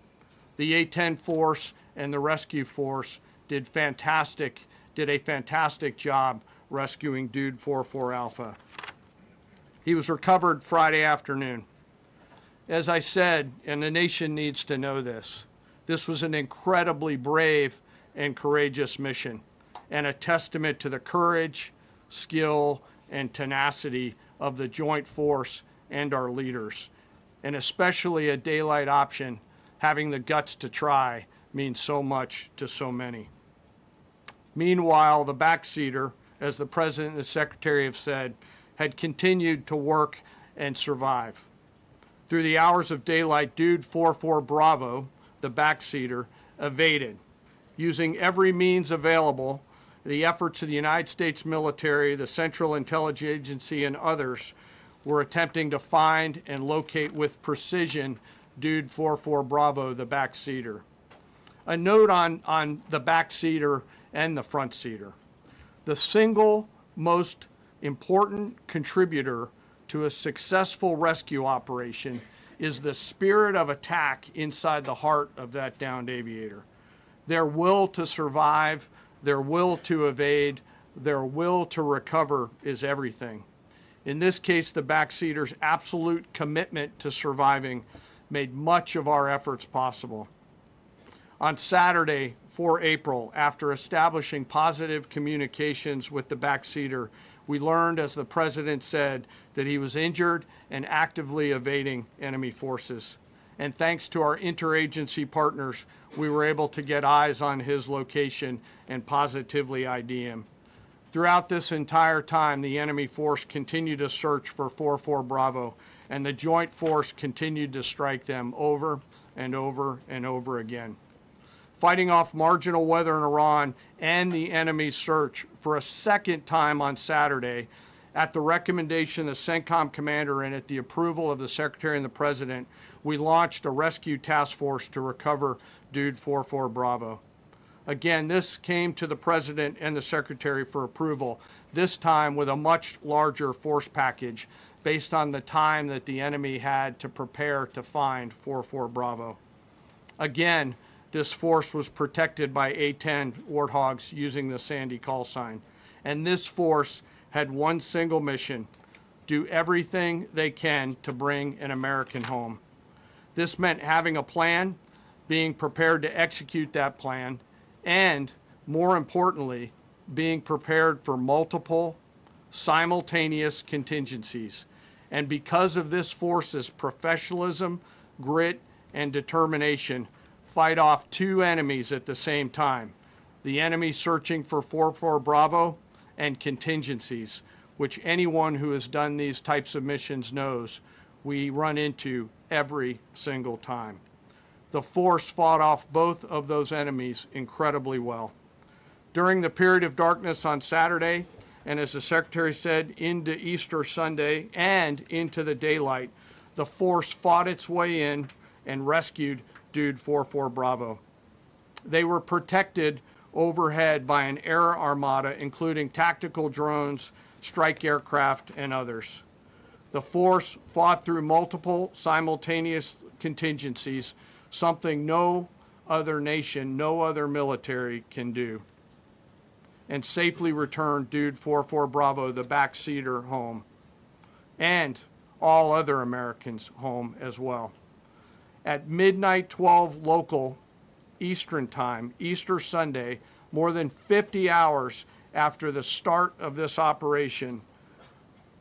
The A-10 force and the rescue force did a fantastic job rescuing Dude 44 Alpha. He was recovered Friday afternoon. As I said, and the nation needs to know this, this was an incredibly brave and courageous mission, and a testament to the courage, skill, and tenacity of the joint force and our leaders. And especially a daylight option, having the guts to try, means so much to so many. Meanwhile, the backseater, as the President and the Secretary have said, had continued to work and survive. Through the hours of daylight, Dude 44 Bravo, the backseater, evaded. Using every means available, the efforts of the United States military, the Central Intelligence Agency, and others were attempting to find and locate with precision Dude 44 Bravo, the backseater. A note on the backseater and the front seater. The single most important contributor to a successful rescue operation is the spirit of attack inside the heart of that downed aviator. Their will to survive, their will to evade, their will to recover is everything. In this case, the backseater's absolute commitment to surviving made much of our efforts possible. On Saturday, 4 April, after establishing positive communications with the backseater, we learned, as the President said, that he was injured and actively evading enemy forces. And thanks to our interagency partners, we were able to get eyes on his location and positively ID him. Throughout this entire time, the enemy force continued to search for 44 Bravo, and the joint force continued to strike them over and over and over again. Fighting off marginal weather in Iran and the enemy's search for a second time on Saturday, at the recommendation of the CENTCOM commander and at the approval of the Secretary and the President, we launched a rescue task force to recover Dude 44 Bravo. Again, this came to the President and the Secretary for approval, this time with a much larger force package based on the time that the enemy had to prepare to find 44 Bravo. Again, this force was protected by A-10 Warthogs using the Sandy call sign. And this force had one single mission: do everything they can to bring an American home. This meant having a plan, being prepared to execute that plan, and, more importantly, being prepared for multiple, simultaneous contingencies. And because of this force's professionalism, grit, and determination, fight off two enemies at the same time: the enemy searching for 44 Bravo and contingencies, which anyone who has done these types of missions knows we run into every single time. The force fought off both of those enemies incredibly well. During the period of darkness on Saturday, and as the Secretary said, into Easter Sunday and into the daylight, the force fought its way in and rescued Dude 44 Bravo. They were protected overhead by an air armada, including tactical drones, strike aircraft, and others. The force fought through multiple simultaneous contingencies, something no other nation, no other military can do, and safely returned Dude 44 Bravo, the backseater, home, and all other Americans home as well. At midnight 12 local Eastern time, Easter Sunday, more than 50 hours after the start of this operation,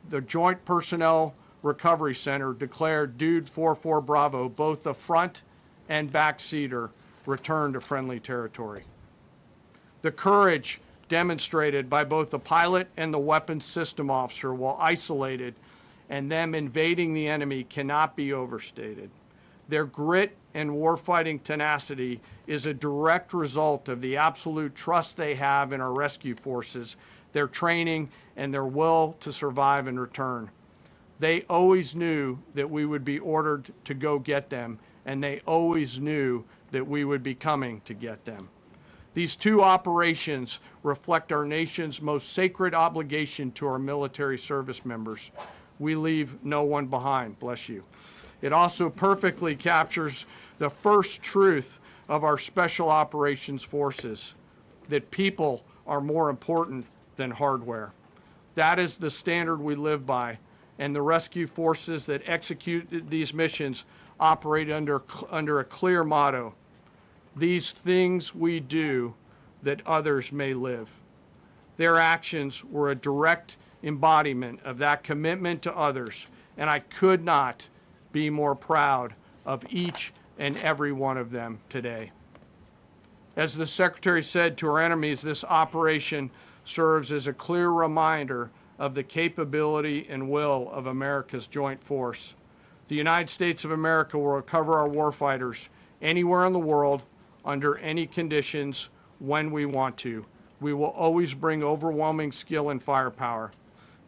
the Joint Personnel Recovery Center declared Dude 44 Bravo, both the front and backseater, returned to friendly territory. The courage demonstrated by both the pilot and the weapons system officer while isolated and them invading the enemy cannot be overstated. Their grit and warfighting tenacity is a direct result of the absolute trust they have in our rescue forces, their training, and their will to survive and return. They always knew that we would be ordered to go get them, and they always knew that we would be coming to get them. These two operations reflect our nation's most sacred obligation to our military service members. We leave no one behind, bless you. It also perfectly captures the first truth of our special operations forces, that people are more important than hardware. That is the standard we live by, and the rescue forces that execute these missions operate under a clear motto: these things we do that others may live. Their actions were a direct embodiment of that commitment to others, and I could not be more proud of each and every one of them today. As the Secretary said to our enemies, this operation serves as a clear reminder of the capability and will of America's joint force. The United States of America will recover our warfighters anywhere in the world, under any conditions, when we want to. We will always bring overwhelming skill and firepower.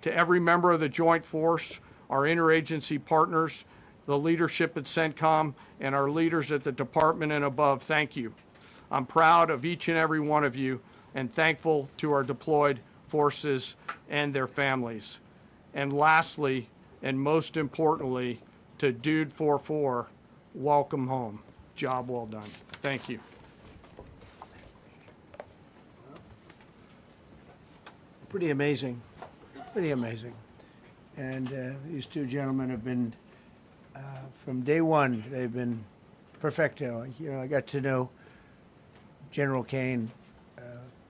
To every member of the joint force, our interagency partners, the leadership at CENTCOM, and our leaders at the department and above, thank you. I'm proud of each and every one of you and thankful to our deployed forces and their families. And lastly, and most importantly, to Dude 44, welcome home. Job well done. Thank you. Pretty amazing. Pretty amazing. And these two gentlemen have been, from day one, they've been perfecto. You know, I got to know General Kane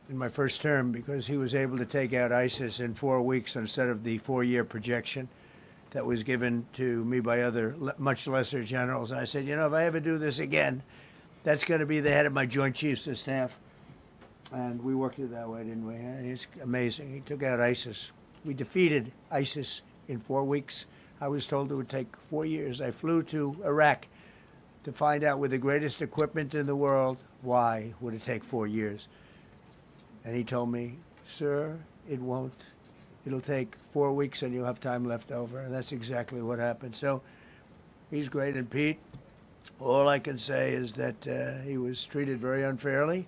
in my first term because he was able to take out ISIS in 4 weeks instead of the 4-year projection that was given to me by other much lesser generals. And I said, you know, if I ever do this again, that's going to be the head of my Joint Chiefs of Staff. And we worked it that way, didn't we? And it's amazing. He took out ISIS. We defeated ISIS in 4 weeks. I was told it would take 4 years. I flew to Iraq to find out with the greatest equipment in the world, why would it take 4 years? And he told me, sir, it won't. It'll take 4 weeks and you'll have time left over. And that's exactly what happened. So he's great. And Pete, all I can say is that he was treated very unfairly.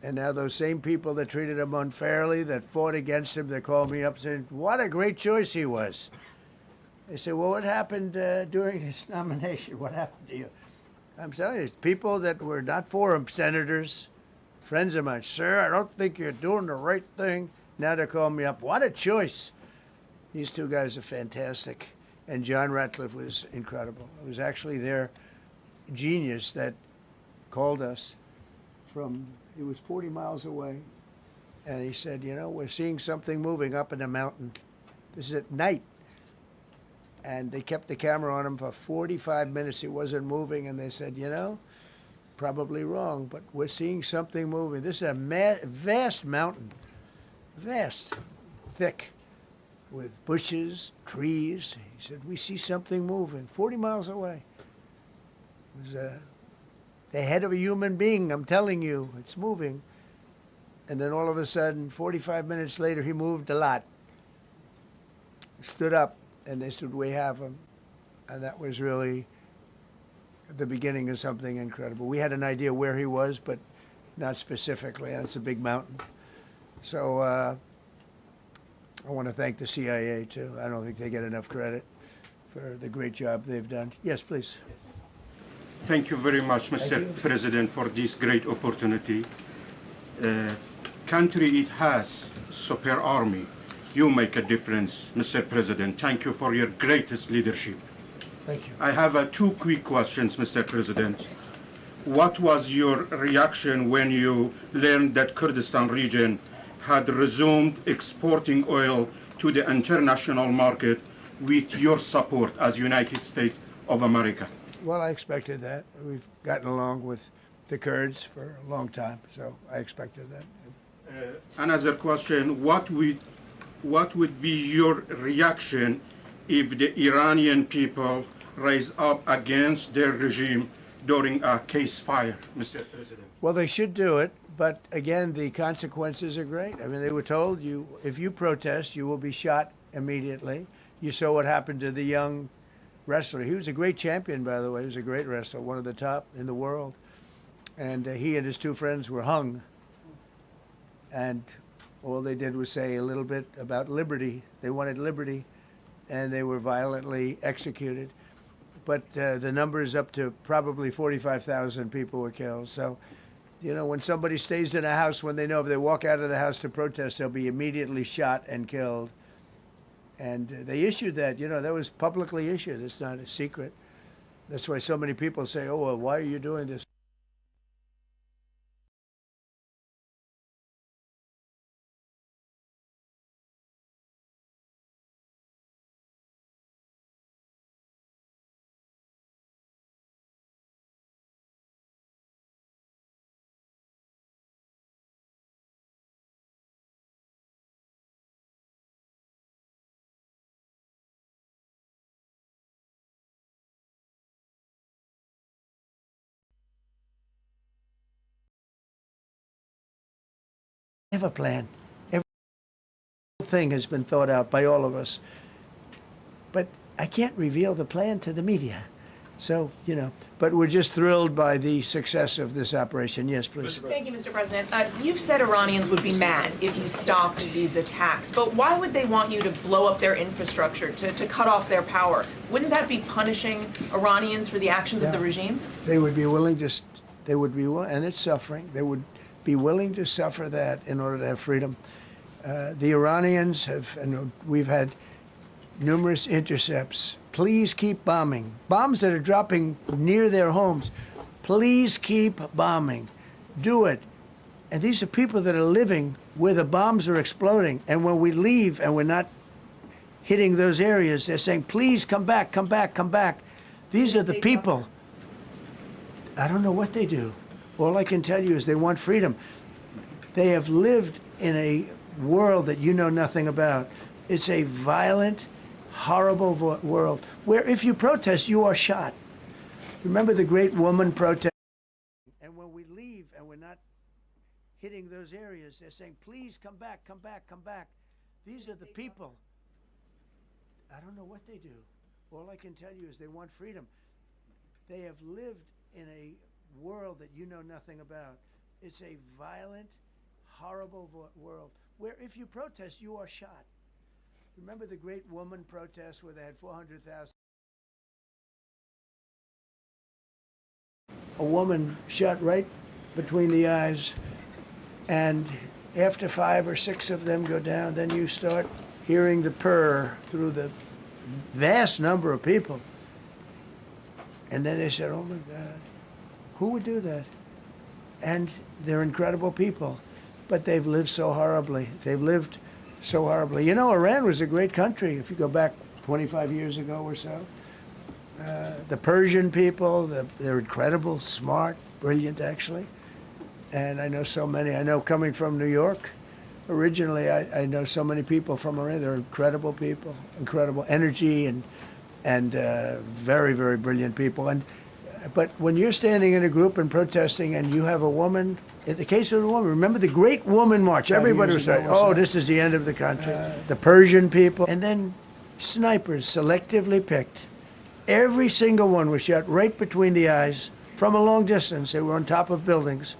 And now those same people that treated him unfairly, that fought against him, they called me up saying, what a great choice he was. They said, well, what happened during his nomination? What happened to you? I'm telling you, people that were not for him, senators, friends of mine, sir, I don't think you're doing the right thing. Now they're calling me up. What a choice. These two guys are fantastic. And John Ratcliffe was incredible. It was actually their genius that called us from, he was 40 miles away. And he said, you know, we're seeing something moving up in the mountain. This is at night. And they kept the camera on him for 45 minutes. It wasn't moving. And they said, you know, probably wrong, but we're seeing something moving. This is a vast mountain, vast, thick, with bushes, trees. He said, we see something moving 40 miles away. It was the head of a human being, I'm telling you, it's moving. And then all of a sudden, 45 minutes later, he moved a lot. Stood up, and they said, we have him. And that was really the beginning of something incredible. We had an idea where he was, but not specifically, and it's a big mountain. So I want to thank the CIA, too. I don't think they get enough credit for the great job they've done. Yes, please. Thank you very much, Mr. President, for this great opportunity. Country, it has super army. You make a difference, Mr. President. Thank you for your greatest leadership. Thank you. I have two quick questions, Mr. President. What was your reaction when you learned that Kurdistan region had resumed exporting oil to the international market with your support as United States of America? Well, I expected that. We've gotten along with the Kurds for a long time, so I expected that. Another question, what would be your reaction if the Iranian people rise up against their regime during a ceasefire, Mr. President? Well, they should do it, but again, the consequences are great. I mean, they were told, if you protest, you will be shot immediately. You saw what happened to the young wrestler. He was a great champion, by the way. He was a great wrestler, one of the top in the world. And he and his two friends were hung. And all they did was say a little bit about liberty. They wanted liberty, and they were violently executed. But the number is up to probably 45,000 people were killed. So, you know, when somebody stays in a house, when they know if they walk out of the house to protest, they'll be immediately shot and killed. And they issued that, you know, that was publicly issued. It's not a secret. That's why so many people say, oh, well, why are you doing this? have a plan. Everything has been thought out by all of us. But I can't reveal the plan to the media. So, but we're just thrilled by the success of this operation. Yes, please. Thank you, Mr. President. You've said Iranians would be mad if you stopped these attacks, but why would they want you to blow up their infrastructure, to cut off their power? Wouldn't that be punishing Iranians for the actions of the regime? They would be willing to, and it's suffering, they would be willing to suffer that in order to have freedom. The Iranians have, and we've had numerous intercepts. Please keep bombing. Bombs that are dropping near their homes. Please keep bombing. Do it. And these are people that are living where the bombs are exploding. And when we leave and we're not hitting those areas, they're saying, please come back, come back, come back. These are the people. I don't know what they do. All I can tell you is they want freedom. They have lived in a world that you know nothing about. It's a violent, horrible world where if you protest, you are shot. Remember the great woman protest? And when we leave and we're not hitting those areas, they're saying, please come back, come back, come back. These are the people. I don't know what they do. All I can tell you is they want freedom. They have lived in a world that you know nothing about. It's a violent, horrible world where if you protest, you are shot. Remember the great woman protest where they had 400,000? A woman shot right between the eyes, and after 5 or 6 of them go down, then you start hearing the purr through the vast number of people. And then they said, oh my God, who would do that? And they're incredible people, but they've lived so horribly. They've lived so horribly. Iran was a great country if you go back 25 years ago or so. The Persian people, they're incredible, smart, brilliant actually. And I know so many. I know coming from New York, originally I know so many people from Iran. They're incredible people, incredible energy and very, very brilliant people. But when you're standing in a group and protesting and you have a woman, in the case of the woman, remember the Great Woman March. Everybody was saying, oh, this is the end of the country. The Persian people. And then snipers selectively picked. Every single one was shot right between the eyes from a long distance. They were on top of buildings.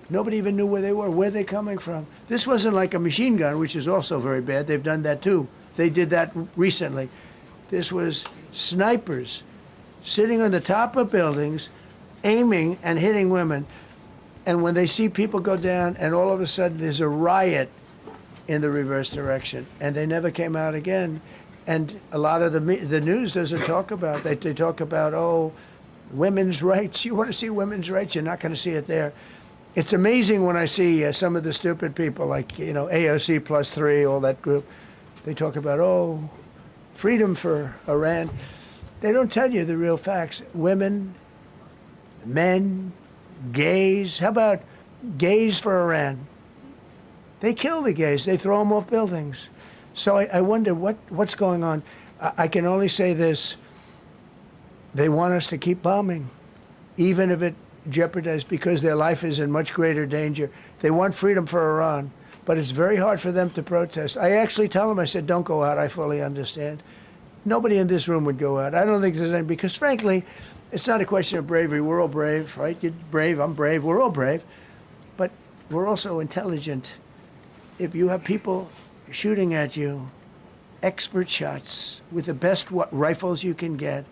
Nobody even knew where they were. Where they coming from? This wasn't like a machine gun, which is also very bad. They've done that too. They did that recently. This was snipers sitting on the top of buildings, aiming and hitting women. And when they see people go down, and all of a sudden there's a riot in the reverse direction, and they never came out again. And a lot of the news doesn't talk about that. They talk about, oh, women's rights. You want to see women's rights? You're not going to see it there. It's amazing when I see some of the stupid people like, AOC plus 3, all that group. They talk about, oh, freedom for Iran. They don't tell you the real facts. Women, men, gays. How about gays for Iran? They kill the gays. They throw them off buildings. So I wonder what's going on. I can only say this. They want us to keep bombing, even if it jeopardizes, because their life is in much greater danger. They want freedom for Iran, but it's very hard for them to protest. I actually tell them, I said, don't go out. I fully understand. Nobody in this room would go out. I don't think there's any, because frankly, it's not a question of bravery. We're all brave, right? You're brave, I'm brave, we're all brave. But we're also intelligent. If you have people shooting at you, expert shots with the best rifles you can get,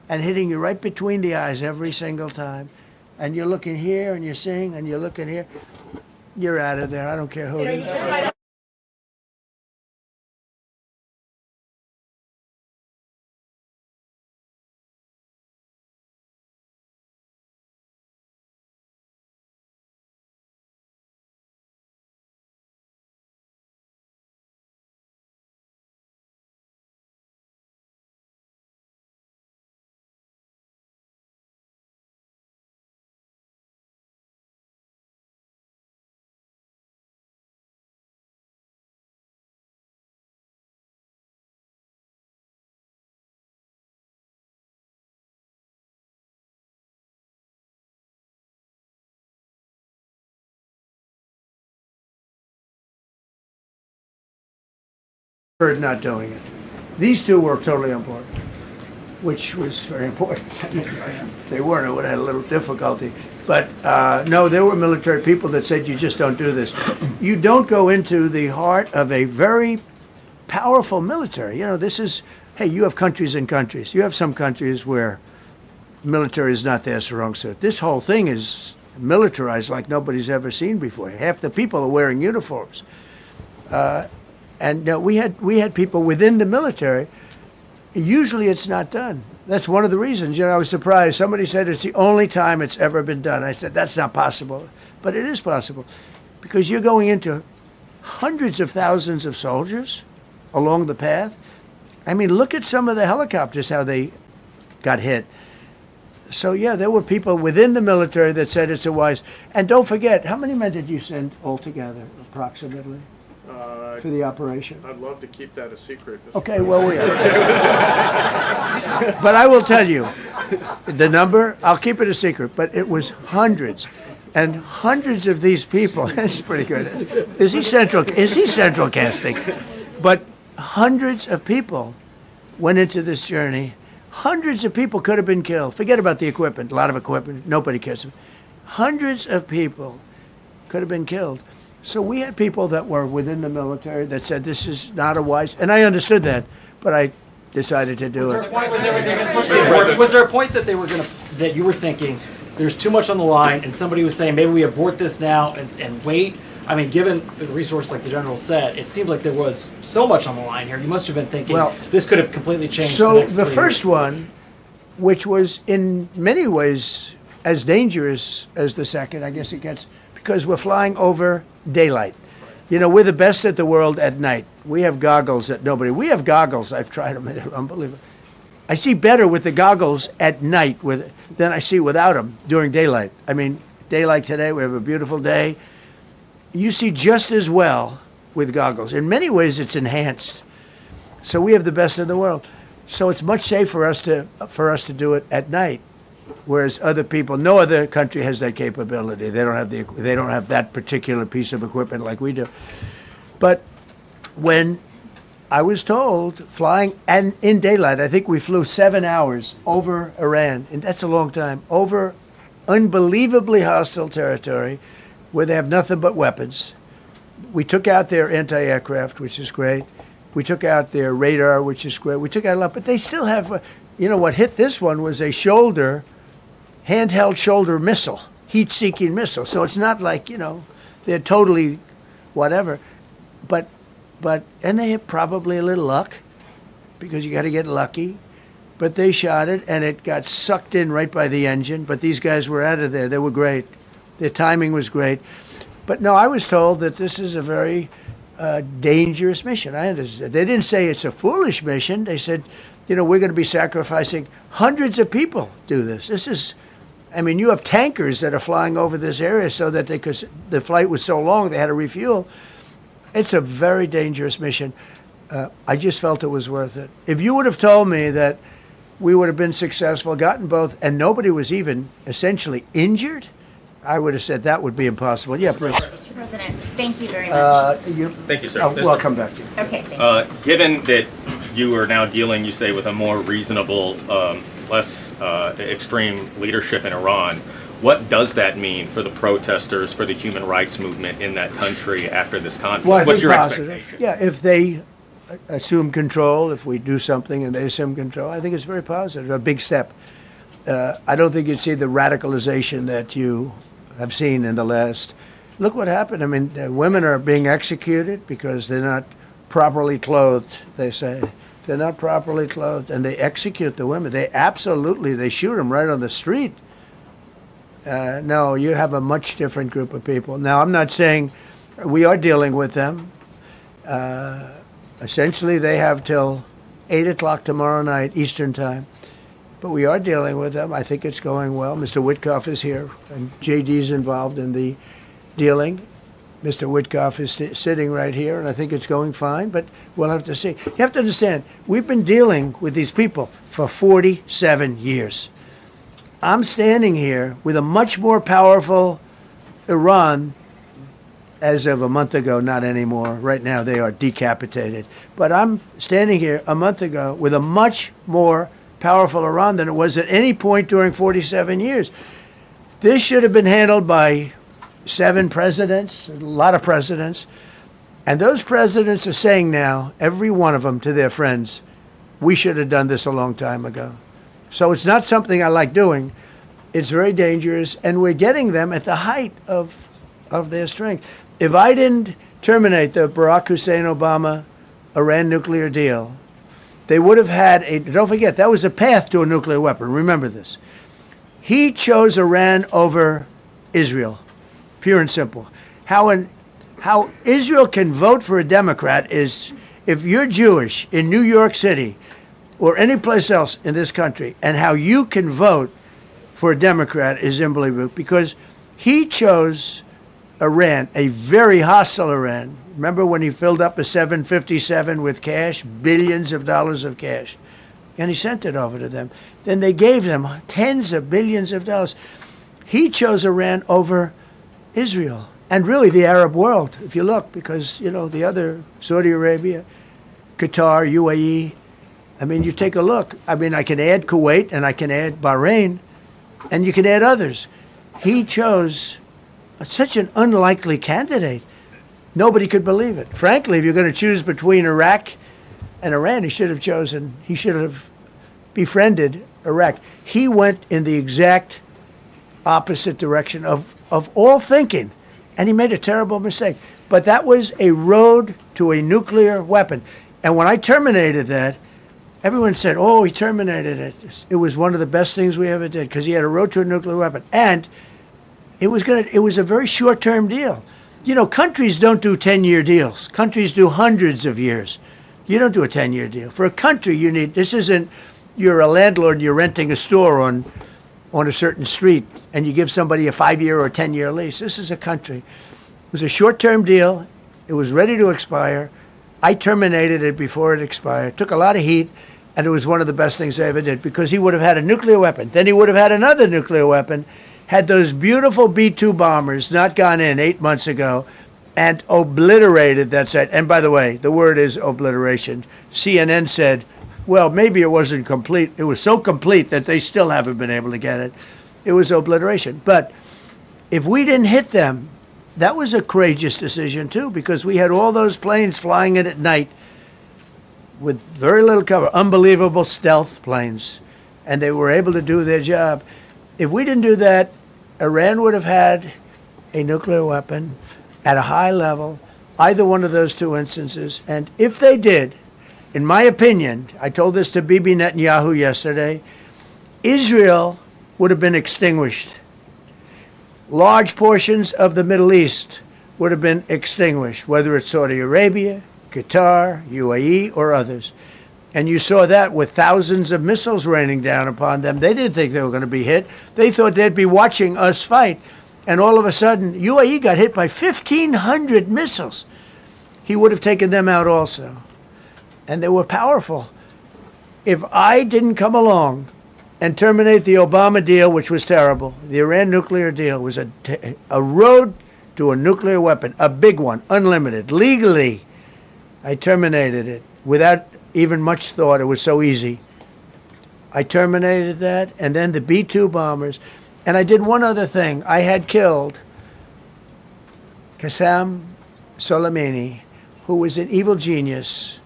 and hitting you right between the eyes every single time, and you're looking here and you're seeing and you're looking here, you're out of there. I don't care who it is. not doing it. These two were totally on board, which was very important. If they weren't, it would have had a little difficulty. But no, there were military people that said, you just don't do this. You don't go into the heart of a very powerful military. You know, this is, hey, you have countries and countries. You have some countries where military is not their strong suit. This whole thing is militarized like nobody's ever seen before. Half the people are wearing uniforms. And we had people within the military. Usually it's not done. That's one of the reasons. You know, I was surprised. Somebody said it's the only time it's ever been done. I said, that's not possible. But it is possible. Because you're going into hundreds of thousands of soldiers along the path. I mean, look at some of the helicopters, how they got hit. So, yeah, there were people within the military that said it's a wise. And don't forget, how many men did you send altogether, approximately, for the operation? I'd love to keep that a secret. Okay, well, but I will tell you, the number, I'll keep it a secret, but it was hundreds. And hundreds of these people, it's pretty good. Is he central casting? But hundreds of people went into this journey. Hundreds of people could have been killed. Forget about the equipment, a lot of equipment, nobody cares. Hundreds of people could have been killed. So we had people that were within the military that said this is not a wise, and I understood that, but I decided to do it. Was there a point that that you were thinking there's too much on the line, and somebody was saying maybe we abort this now and wait? I mean, given the resource, like the general said, it seemed like there was so much on the line here. You must have been thinking, well, this could have completely changed. So the first one, which was in many ways as dangerous as the second, I guess it gets, because we're flying over daylight. You know, we're the best at the world at night. We have goggles that we have goggles. I've tried them. They're unbelievable. I see better with the goggles at night than I see without them during daylight. I mean, daylight today, we have a beautiful day. You see just as well with goggles. In many ways, it's enhanced. So we have the best in the world. So it's much safer for us to do it at night, whereas other people, no other country has that capability. They don't have that particular piece of equipment like we do. But when I was told flying and in daylight, I think we flew 7 hours over Iran, and that's a long time, over unbelievably hostile territory, where they have nothing but weapons. We took out their anti-aircraft, which is great. We took out their radar, which is great. We took out a lot, but they still have, what hit this one was a handheld shoulder missile, heat-seeking missile. So it's not like, they're totally whatever. But and they had probably a little luck, because you got to get lucky. But they shot it, and it got sucked in right by the engine. But these guys were out of there. They were great. Their timing was great. But no, I was told that this is a very dangerous mission. I understand. They didn't say it's a foolish mission. They said, we're going to be sacrificing hundreds of people do this. This is, you have tankers that are flying over this area so that because the flight was so long, they had to refuel. It's a very dangerous mission. I just felt it was worth it. If you would have told me that we would have been successful, gotten both, and nobody was even essentially injured, I would have said that would be impossible. Yeah, please. Mr. President, thank you very much. Thank you, sir. I'll come back to you. Okay, thank you. Given that you are now dealing, you say, with a more reasonable, less extreme leadership in Iran, what does that mean for the protesters, for the human rights movement in that country after this conflict? Well, What's your positive. expectation? Yeah, if they assume control, if we do something and they assume control, I think it's very positive, a big step. I don't think you'd see the radicalization that you have seen in the last. Look what happened. Women are being executed because they're not properly clothed, they say. They're not properly clothed, and they execute the women. They shoot them right on the street. No, you have a much different group of people. Now, I'm not saying we are dealing with them. Essentially, they have till 8 o'clock tomorrow night, Eastern time. But we are dealing with them. I think it's going well. Mr. Witkoff is here, and JD's involved in the dealing. Mr. Witkoff is sitting right here, and I think it's going fine, but we'll have to see. You have to understand, we've been dealing with these people for 47 years. I'm standing here with a much more powerful Iran as of a month ago, not anymore. Right now, they are decapitated. But I'm standing here a month ago with a much more powerful Iran than it was at any point during 47 years. This should have been handled by 7 presidents, a lot of presidents. And those presidents are saying now, every one of them to their friends, we should have done this a long time ago. So it's not something I like doing. It's very dangerous, and we're getting them at the height of their strength. If I didn't terminate the Barack Hussein Obama Iran nuclear deal, they would have had don't forget, that was a path to a nuclear weapon. Remember this. He chose Iran over Israel, pure and simple. How Israel can vote for a Democrat is if you're Jewish in New York City or any place else in this country, and how you can vote for a Democrat is unbelievable, because he chose Iran, a very hostile Iran. Remember when he filled up a 757 with cash, billions of dollars of cash, and he sent it over to them. Then they gave them tens of billions of dollars. He chose Iran over Israel, and really the Arab world, if you look, because, the other, Saudi Arabia, Qatar, UAE, I mean, you take a look. I mean, I can add Kuwait, and I can add Bahrain, and you can add others. He chose such an unlikely candidate. Nobody could believe it. Frankly, if you're going to choose between Iraq and Iran, he should have befriended Iraq. He went in the exact opposite direction of all thinking, and he made a terrible mistake. But that was a road to a nuclear weapon. And when I terminated that, everyone said, oh, he terminated it. It was one of the best things we ever did, because he had a road to a nuclear weapon. And it was a very short-term deal. Countries don't do 10-year deals. Countries do hundreds of years. You don't do a 10-year deal. For a country, you're a landlord and you're renting a store on a certain street, and you give somebody a 5-year or a 10-year lease. This is a country. It was a short-term deal. It was ready to expire. I terminated it before it expired. It took a lot of heat, and it was one of the best things I ever did, because he would have had a nuclear weapon. Then he would have had another nuclear weapon, had those beautiful B-2 bombers not gone in 8 months ago and obliterated that site. And by the way, the word is obliteration. CNN said, well, maybe it wasn't complete. It was so complete that they still haven't been able to get it. It was obliteration. But if we didn't hit them, that was a courageous decision, too, because we had all those planes flying in at night with very little cover, unbelievable stealth planes, and they were able to do their job. If we didn't do that, Iran would have had a nuclear weapon at a high level, either one of those two instances. And if they did, in my opinion, I told this to Bibi Netanyahu yesterday, Israel would have been extinguished. Large portions of the Middle East would have been extinguished, whether it's Saudi Arabia, Qatar, UAE, or others. And you saw that with thousands of missiles raining down upon them. They didn't think they were going to be hit. They thought they'd be watching us fight. And all of a sudden, UAE got hit by 1,500 missiles. He would have taken them out also. And they were powerful. If I didn't come along and terminate the Obama deal, which was terrible, the Iran nuclear deal was a road to a nuclear weapon, a big one, unlimited, legally. I terminated it without even much thought. It was so easy. I terminated that, and then the B-2 bombers. And I did one other thing. I had killed Qasem Soleimani, who was an evil genius.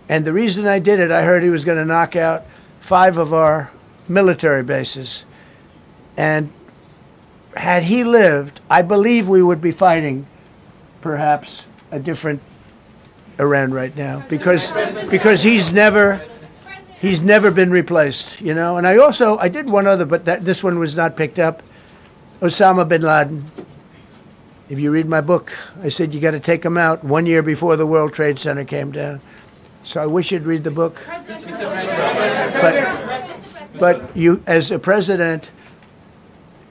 And the reason I did it, I heard he was going to knock out 5 of our military bases. And had he lived, I believe we would be fighting perhaps a different Iran right now, because he's never been replaced, And I did one other, but this one was not picked up. Osama bin Laden. If you read my book, I said you got to take him out 1 year before the World Trade Center came down. So I wish you'd read the book. But you, as a president,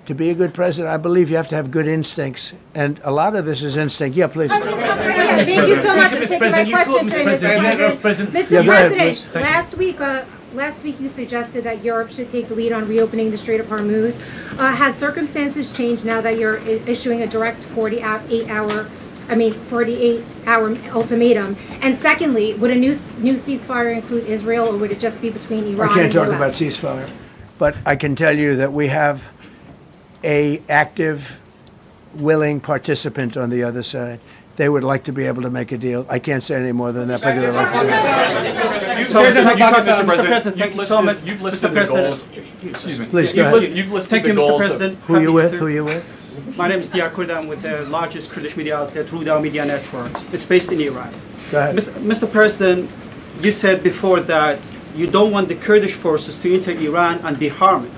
to be a good president, I believe you have to have good instincts. And a lot of this is instinct. Yeah, please. Thank you so much for taking my question, Mr. President. Mr. President, last week you suggested that Europe should take the lead on reopening the Strait of Hormuz. Has circumstances changed now that you're issuing a direct 48-hour 48-hour ultimatum? And secondly, would a new ceasefire include Israel, or would it just be between Iran and I can't the talk US? about ceasefire, but I can tell you that we have a active, willing participant on the other side. They would like to be able to make a deal. I can't say any more than that. But they'd like to do it. You've listed the goals. Excuse me. Please, go ahead. You've listed the goals. Who are you with? Who are you with? My name is Díaz. I'm with the largest Kurdish media outlet, Rovell Media Network. It's based in Iran. Go ahead. Mr. President, you said before that you don't want the Kurdish forces to enter Iran and be harmed.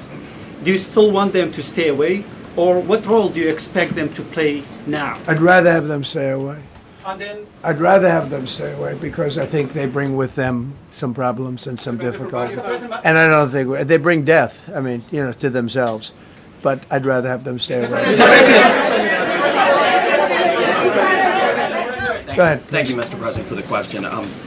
Do you still want them to stay away? Or what role do you expect them to play now? I'd rather have them stay away. And then, I'd rather have them stay away because I think they bring with them some problems and some difficulties. And I don't think they bring death, to themselves. But I'd rather have them stay away. Go ahead. Thank you, Mr. President, for the question.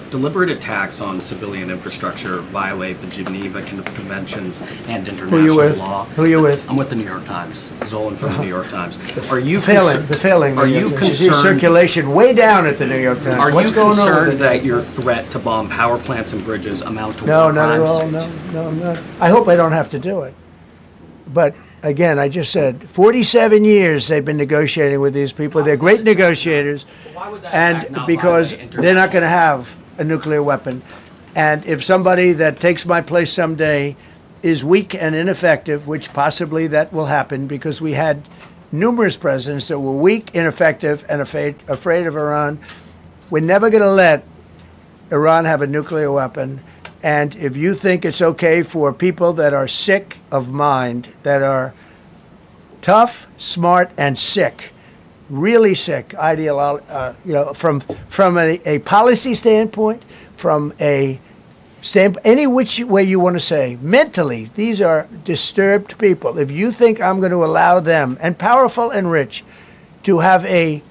Deliberate attacks on civilian infrastructure violate the Geneva Conventions and international law. Who are you with? I'm with the New York Times. Zolan from the New York Times. Are you failing? Are you concerned? Circulation way down at the New York Times. Are What's you going on concerned with that your threat to bomb power plants and bridges amount to No, war not at crimes? all. No, I'm not. I hope I don't have to do it. But again, I just said 47 years they've been negotiating with these people. They're great negotiators, and because they're not going to have a nuclear weapon. And if somebody that takes my place someday is weak and ineffective, which possibly that will happen because we had numerous presidents that were weak, ineffective, and afraid of Iran, we're never going to let Iran have a nuclear weapon. And if you think it's okay for people that are sick of mind, that are tough, smart, and sick, really sick, from a policy standpoint, from a any which way you want to say, mentally, these are disturbed people. If you think I'm going to allow them, and powerful and rich, to have a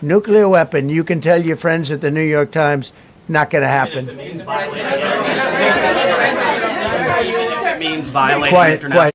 nuclear weapon, you can tell your friends at the New York Times, not going to happen. It means violating international